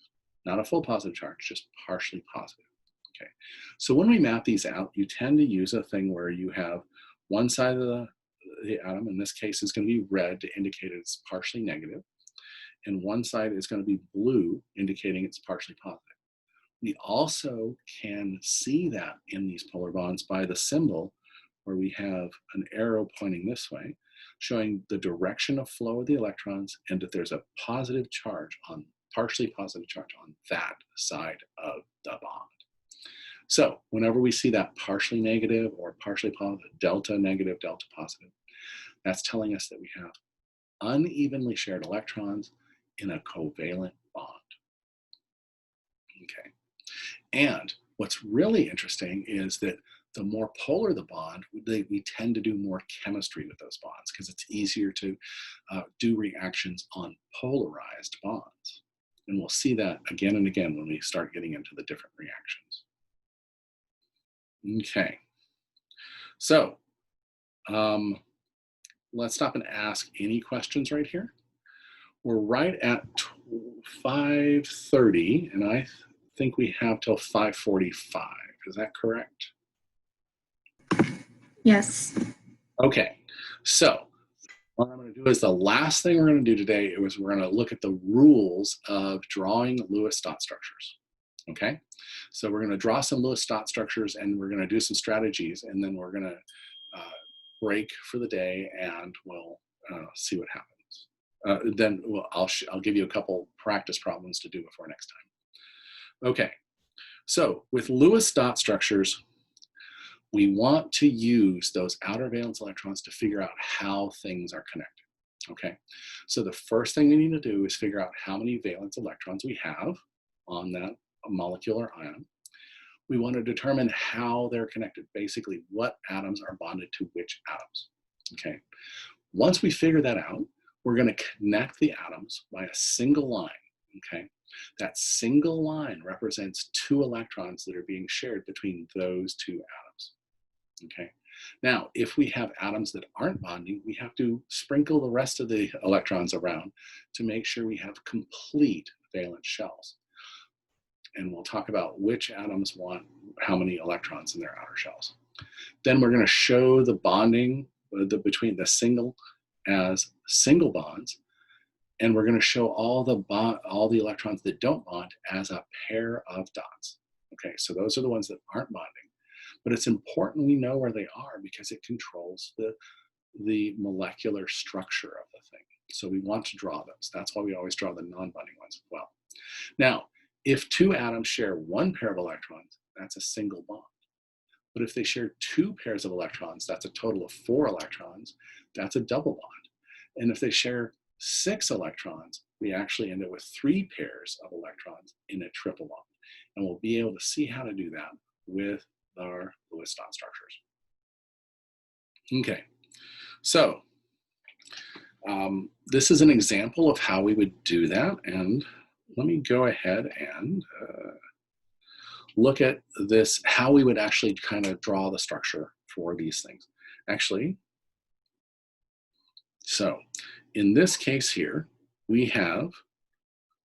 Not a full positive charge, just partially positive, okay? So when we map these out, you tend to use a thing where you have one side of the atom, in this case, is going to be red to indicate it's partially negative, and one side is going to be blue, indicating it's partially positive. We also can see that in these polar bonds by the symbol where we have an arrow pointing this way, showing the direction of flow of the electrons and that there's a positive charge on, partially positive charge on that side of the bond. So whenever we see that partially negative or partially positive, delta negative, delta positive, that's telling us that we have unevenly shared electrons in a covalent bond. Okay. And what's really interesting is that the more polar the bond, we tend to do more chemistry with those bonds because it's easier to do reactions on polarized bonds. And we'll see that again and again when we start getting into the different reactions. Okay. So let's stop and ask any questions right here. We're right at 5:30, and I think we have till 5:45. Is that correct? Yes. Okay, so what I'm going to do is the last thing we're going to do today is we're going to look at the rules of drawing Lewis dot structures. Okay, so we're going to draw some Lewis dot structures and we're going to do some strategies, and then we're going to break for the day and we'll see what happens. Then I'll give you a couple practice problems to do before next time. Okay, so with Lewis dot structures, we want to use those outer valence electrons to figure out how things are connected, okay? So the first thing we need to do is figure out how many valence electrons we have on that molecular ion. We want to determine how they're connected, basically what atoms are bonded to which atoms, okay? Once we figure that out, we're going to connect the atoms by a single line, okay? That single line represents 2 electrons that are being shared between those 2 atoms. Okay. Now, if we have atoms that aren't bonding, we have to sprinkle the rest of the electrons around to make sure we have complete valence shells. And we'll talk about which atoms want how many electrons in their outer shells. Then we're going to show the bonding between the single as single bonds, and we're going to show all the electrons that don't bond as a pair of dots. Okay, so those are the ones that aren't bonding. But it's important we know where they are because it controls the molecular structure of the thing. So we want to draw those. That's why we always draw the non-bonding ones as well. Now, if two atoms share one pair of electrons, that's a single bond. But if they share two pairs of electrons, that's a total of 4 electrons, that's a double bond. And if they share 6 electrons, we actually end up with 3 pairs of electrons in a triple bond. And we'll be able to see how to do that with our Lewis dot structures. Okay, so this is an example of how we would do that. And let me go ahead and look at this, how we would actually kind of draw the structure for these things. Actually, so in this case here, we have,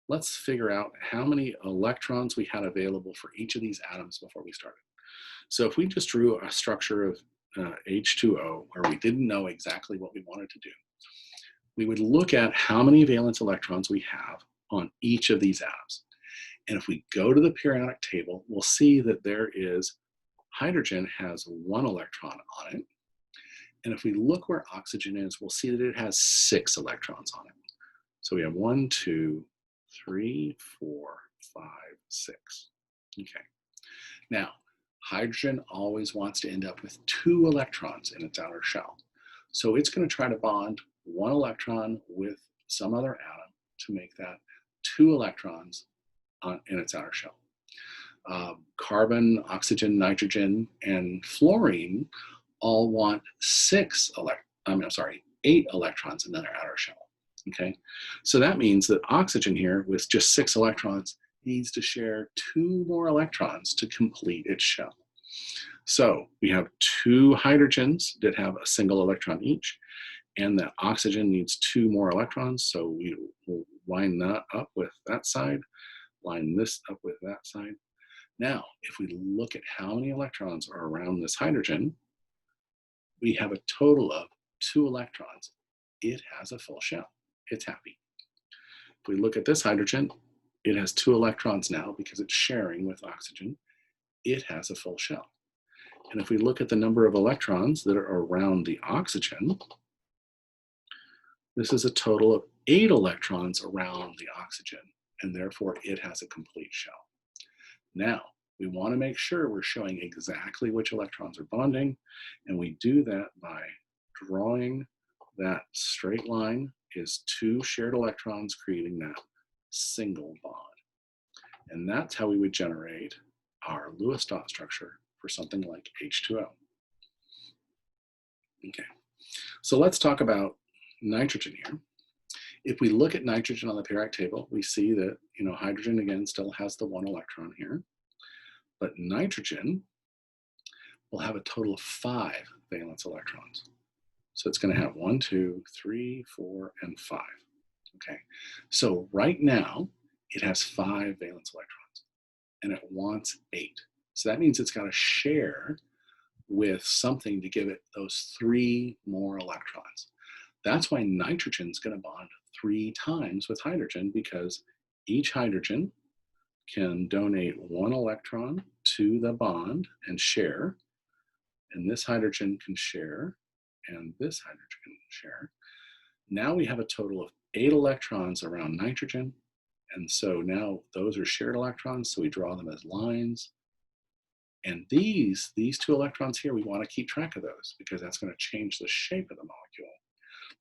let's figure out how many electrons we had available for each of these atoms before we started. So if we just drew a structure of H2O where we didn't know exactly what we wanted to do, we would look at how many valence electrons we have on each of these atoms. And if we go to the periodic table, we'll see that there is, hydrogen has 1 electron on it. And if we look where oxygen is, we'll see that it has 6 electrons on it. So we have 1, 2, 3, 4, 5, 6. Okay. Now, hydrogen always wants to end up with 2 electrons in its outer shell. So it's going to try to bond 1 electron with some other atom to make that 2 electrons in its outer shell. Carbon, oxygen, nitrogen, and fluorine all want 8 electrons in their outer shell. Okay, so that means that oxygen here with just 6 electrons needs to share 2 more electrons to complete its shell. So we have 2 hydrogens that have a single electron each, and that oxygen needs 2 more electrons. So we will line that up with that side, line this up with that side. Now, if we look at how many electrons are around this hydrogen, we have a total of 2 electrons. It has a full shell. It's happy. If we look at this hydrogen, it has 2 electrons now because it's sharing with oxygen. It has a full shell. And if we look at the number of electrons that are around the oxygen, this is a total of 8 electrons around the oxygen, and therefore it has a complete shell. Now, we want to make sure we're showing exactly which electrons are bonding, and we do that by drawing that straight line is 2 shared electrons creating that single bond. And that's how we would generate our Lewis dot structure for something like H2O. Okay, so let's talk about nitrogen here. If we look at nitrogen on the periodic table, we see that, hydrogen again still has the 1 electron here, but nitrogen will have a total of 5 valence electrons. So it's going to have 1, 2, 3, 4, and 5. Okay, so right now it has 5 valence electrons and it wants 8. So that means it's got to share with something to give it those 3 more electrons. That's why nitrogen is going to bond 3 times with hydrogen, because each hydrogen can donate 1 electron to the bond and share, and this hydrogen can share, and this hydrogen can share. Now we have a total of 8 electrons around nitrogen, and so now those are shared electrons, so we draw them as lines. And these 2 electrons here, we want to keep track of those because that's going to change the shape of the molecule.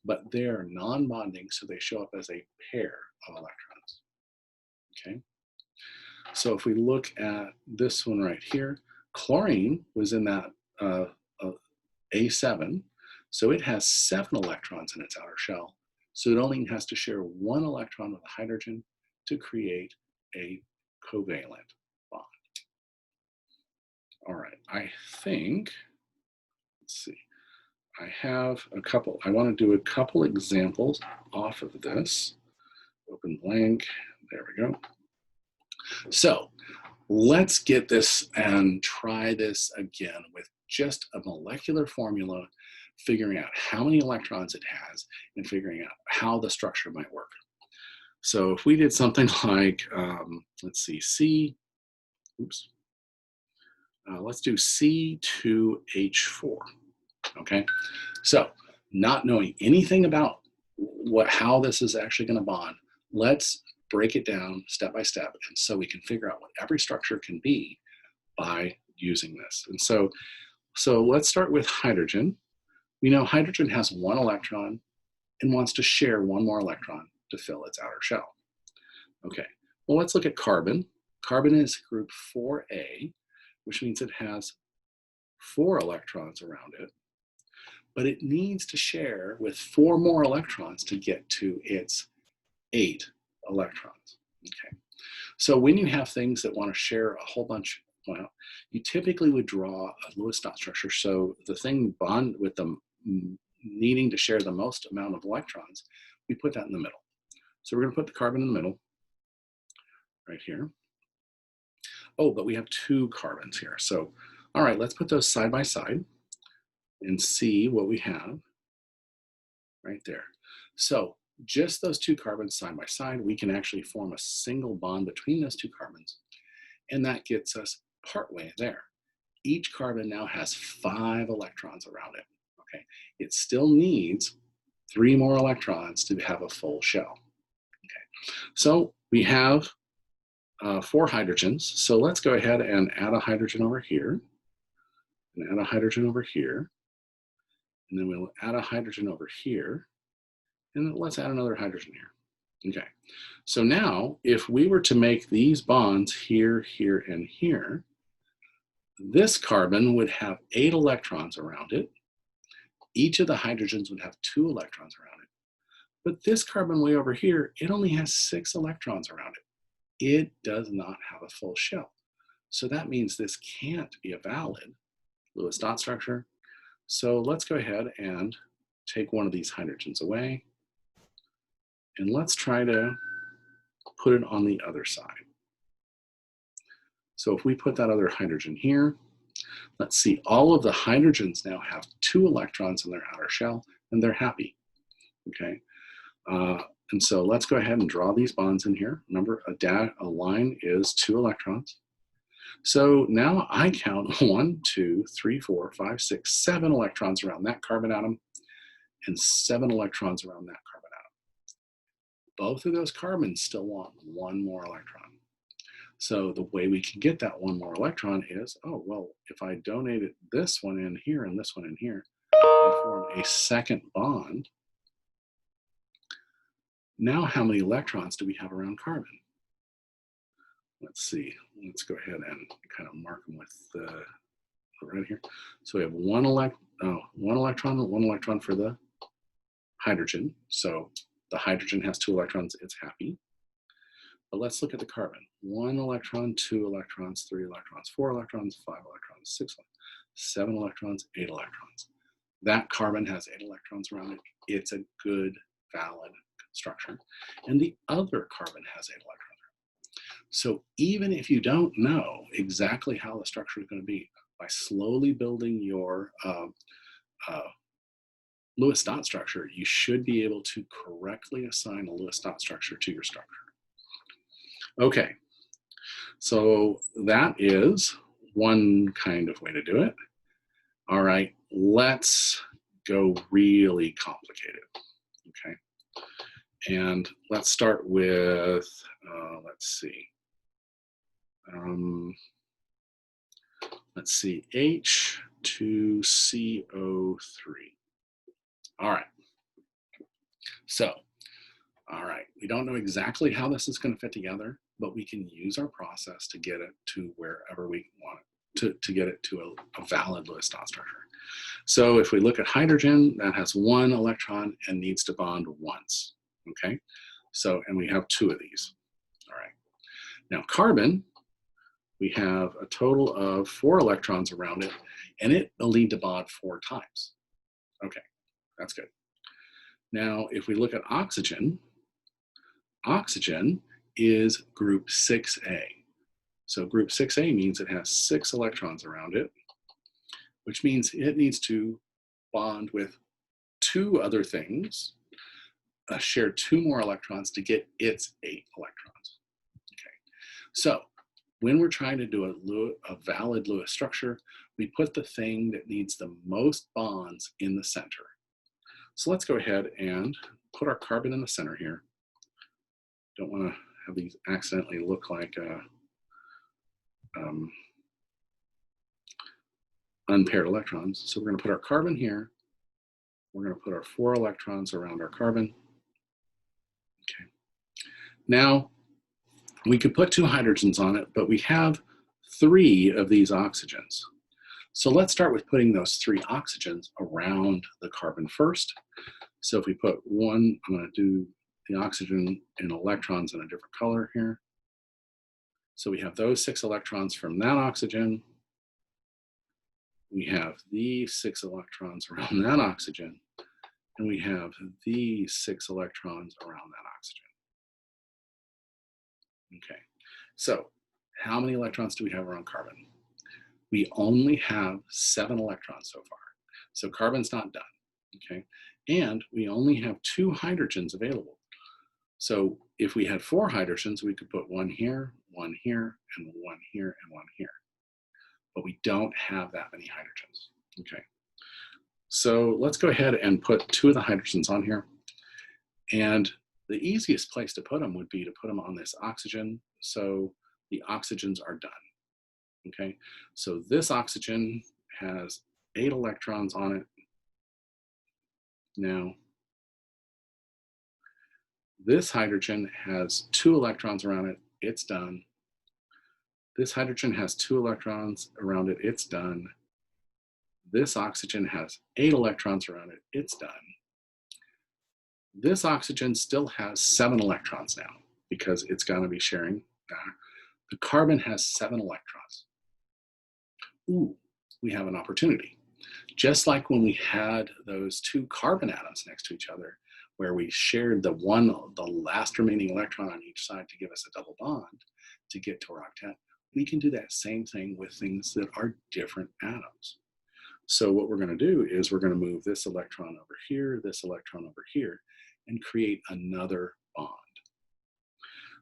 But they're non-bonding, so they show up as a pair of electrons. Okay? So if we look at this one right here, chlorine was in that A7, so it has 7 electrons in its outer shell. So it only has to share 1 electron with a hydrogen to create a covalent bond. All right, I think, let's see, I have a couple. I want to do a couple examples off of this. Open blank, there we go. So let's get this and try this again with just a molecular formula, figuring out how many electrons it has and figuring out how the structure might work. So if we did something like, let's see, let's do C2H4, okay? So not knowing anything about how this is actually going to bond. Let's break it down step by step, and so we can figure out what every structure can be by using this. And so let's start with hydrogen. We know hydrogen has one electron and wants to share one more electron to fill its outer shell. Okay, well, let's look at carbon. Carbon is group 4A, which means it has 4 electrons around it, but it needs to share with 4 more electrons to get to its 8 electrons. Okay, so when you have things that want to share a whole bunch, well, you typically would draw a Lewis dot structure. So the thing bond with them needing to share the most amount of electrons, we put that in the middle. So we're going to put the carbon in the middle, right here. Oh, but we have 2 carbons here. So, all right, let's put those side by side and see what we have right there. So just those 2 carbons side by side, we can actually form a single bond between those 2 carbons, and that gets us partway there. Each carbon now has 5 electrons around it. Okay, it still needs 3 more electrons to have a full shell. Okay, so we have 4 hydrogens. So let's go ahead and add a hydrogen over here, and add a hydrogen over here, and then we'll add a hydrogen over here, and let's add another hydrogen here. Okay, so now if we were to make these bonds here, here, and here, this carbon would have 8 electrons around it. Each of the hydrogens would have 2 electrons around it. But this carbon way over here, it only has 6 electrons around it. It does not have a full shell. So that means this can't be a valid Lewis dot structure. So let's go ahead and take one of these hydrogens away. And let's try to put it on the other side. So if we put that other hydrogen here, let's see, all of the hydrogens now have 2 electrons in their outer shell, and they're happy. Okay, and so let's go ahead and draw these bonds in here. Remember, a line is 2 electrons. So now I count 1, 2, 3, 4, 5, 6, 7 electrons around that carbon atom, and 7 electrons around that carbon atom. Both of those carbons still want 1 more electron. So the way we can get that 1 more electron is, oh, well, if I donated this one in here and this one in here, and form a second bond, now how many electrons do we have around carbon? Let's see, let's go ahead and kind of mark them with the right here. So we have one electron and 1 electron for the hydrogen. So the hydrogen has 2 electrons, it's happy. But let's look at the carbon. 1 electron, 2 electrons, 3 electrons, 4 electrons, 5 electrons, 6 electrons, 7 electrons, 8 electrons. That carbon has 8 electrons around it. It's a good, valid structure. And the other carbon has 8 electrons. So even if you don't know exactly how the structure is going to be, by slowly building your Lewis dot structure, you should be able to correctly assign a Lewis dot structure to your structure. Okay, so that is one kind of way to do it. All right, let's go really complicated, okay? And let's start with, let's see, H2CO3. All right, so, all right, we don't know exactly how this is going to fit together, but we can use our process to get it to wherever we want it, to get it to a valid Lewis dot structure. So if we look at hydrogen, that has 1 electron and needs to bond once, okay? So, and we have 2 of these, all right. Now carbon, we have a total of 4 electrons around it, and it will need to bond 4 times. Okay, that's good. Now, if we look at oxygen, oxygen is group 6A. So group 6A means it has 6 electrons around it, which means it needs to bond with 2 other things, share 2 more electrons to get its 8 electrons. Okay, so when we're trying to do a valid Lewis structure, we put the thing that needs the most bonds in the center. So let's go ahead and put our carbon in the center here. Don't want to have these accidentally look like unpaired electrons. So we're going to put our carbon here. We're going to put our 4 electrons around our carbon. Okay. Now, we could put 2 hydrogens on it, but we have 3 of these oxygens. So let's start with putting those 3 oxygens around the carbon first. So if we put one, I'm going to do the oxygen and electrons in a different color here. So we have those 6 electrons from that oxygen. We have these 6 electrons around that oxygen. And we have these 6 electrons around that oxygen. Okay, so how many electrons do we have around carbon? We only have 7 electrons so far. So carbon's not done, okay? And we only have 2 hydrogens available. So if we had 4 hydrogens, we could put 1 here, 1 here, and 1 here, and 1 here. But we don't have that many hydrogens, okay? So let's go ahead and put 2 of the hydrogens on here. And the easiest place to put them would be to put them on this oxygen, so the oxygens are done, okay? So this oxygen has 8 electrons on it. Now, this hydrogen has 2 electrons around it, it's done. This hydrogen has 2 electrons around it, it's done. This oxygen has 8 electrons around it, it's done. This oxygen still has 7 electrons now because it's going to be sharing. The carbon has 7 electrons. Ooh, we have an opportunity. Just like when we had those 2 carbon atoms next to each other, where we shared the last remaining electron on each side to give us a double bond to get to our octet, we can do that same thing with things that are different atoms. So what we're going to do is we're going to move this electron over here, this electron over here, and create another bond.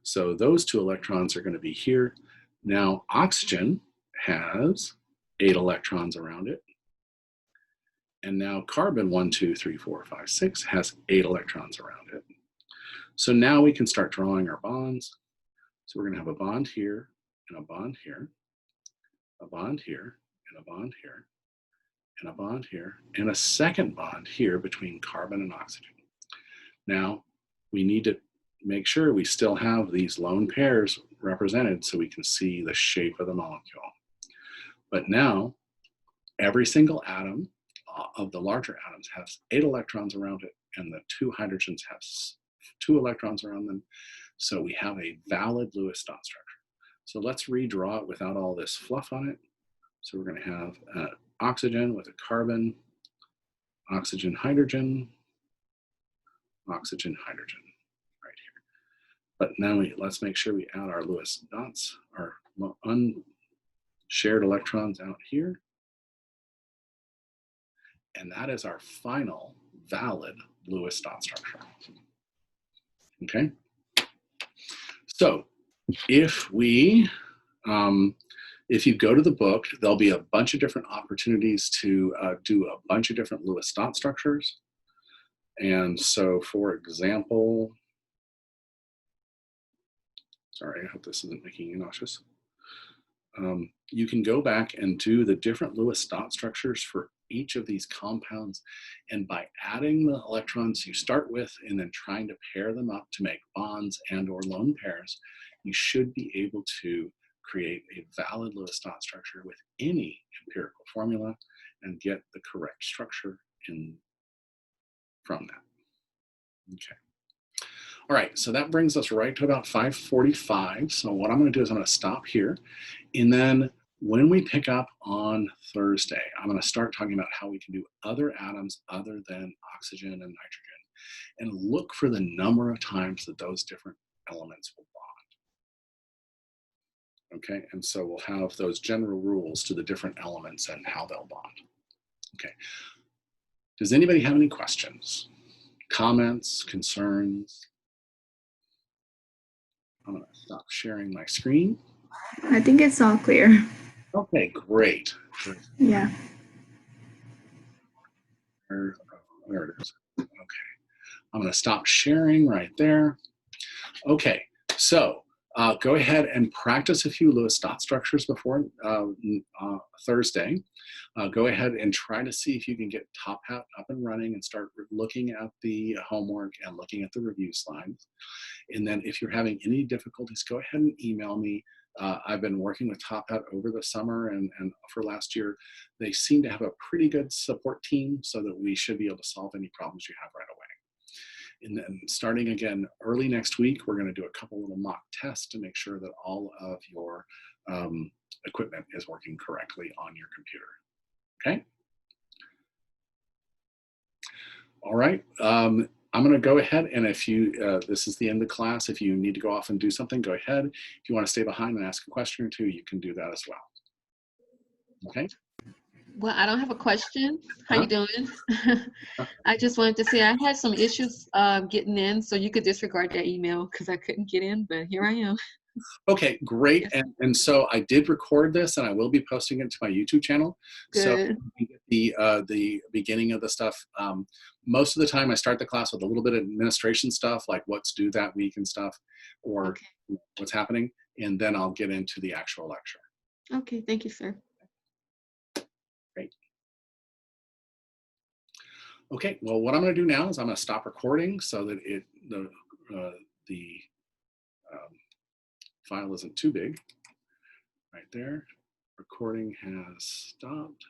So those 2 electrons are going to be here. Now oxygen has 8 electrons around it. And now carbon, 1, 2, 3, 4, 5, 6, has 8 electrons around it. So now we can start drawing our bonds. So we're going to have a bond here, and a bond here, a bond here, and a bond here, and a bond here, and a second bond here between carbon and oxygen. Now, we need to make sure we still have these lone pairs represented so we can see the shape of the molecule. But now, every single atom of the larger atoms has 8 electrons around it, and the 2 hydrogens have 2 electrons around them. So we have a valid Lewis dot structure. So let's redraw it without all this fluff on it. So we're going to have oxygen with a carbon, oxygen, hydrogen, oxygen, hydrogen right here. But now let's make sure we add our Lewis dots, our unshared electrons out here. And that is our final valid Lewis dot structure. Okay. So if we, if you go to the book, there'll be a bunch of different opportunities to do a bunch of different Lewis dot structures. And so, for example, sorry, I hope this isn't making you nauseous. You can go back and do the different Lewis dot structures for each of these compounds. And by adding the electrons you start with and then trying to pair them up to make bonds and or lone pairs, you should be able to create a valid Lewis dot structure with any empirical formula and get the correct structure from that. Okay. All right, so that brings us right to about 5:45. So what I'm going to do is I'm going to stop here. And then when we pick up on Thursday, I'm going to start talking about how we can do other atoms other than oxygen and nitrogen and look for the number of times that those different elements will bond. Okay, and so we'll have those general rules to the different elements and how they'll bond. Okay, does anybody have any questions, comments, concerns? I'm going to stop sharing my screen. I think it's all clear. Okay, great. Yeah. There it is. Okay. I'm going to stop sharing right there. Okay, so go ahead and practice a few Lewis dot structures before Thursday. Go ahead and try to see if you can get Top Hat up and running and start looking at the homework and looking at the review slides. And then if you're having any difficulties, go ahead and email me. I've been working with Top Hat over the summer and for last year. They seem to have a pretty good support team so that we should be able to solve any problems you have right away. And then starting again early next week, we're going to do a couple little mock tests to make sure that all of your equipment is working correctly on your computer. Okay? All right. I'm going to go ahead, and if you, this is the end of the class. If you need to go off and do something, go ahead. If you want to stay behind and ask a question or two, you can do that as well. Okay? Well, I don't have a question. How you doing? I just wanted to say I had some issues getting in, so you could disregard that email because I couldn't get in, but here I am. Okay, great. Yes. And so I did record this, and I will be posting it to my YouTube channel. Good. So the beginning of the stuff. Most of the time, I start the class with a little bit of administration stuff, like what's due that week and stuff, or Okay. what's happening, and then I'll get into the actual lecture. Okay, thank you, sir. Great. Okay, well, what I'm going to do now is I'm going to stop recording so that the file isn't too big. Right there. Recording has stopped.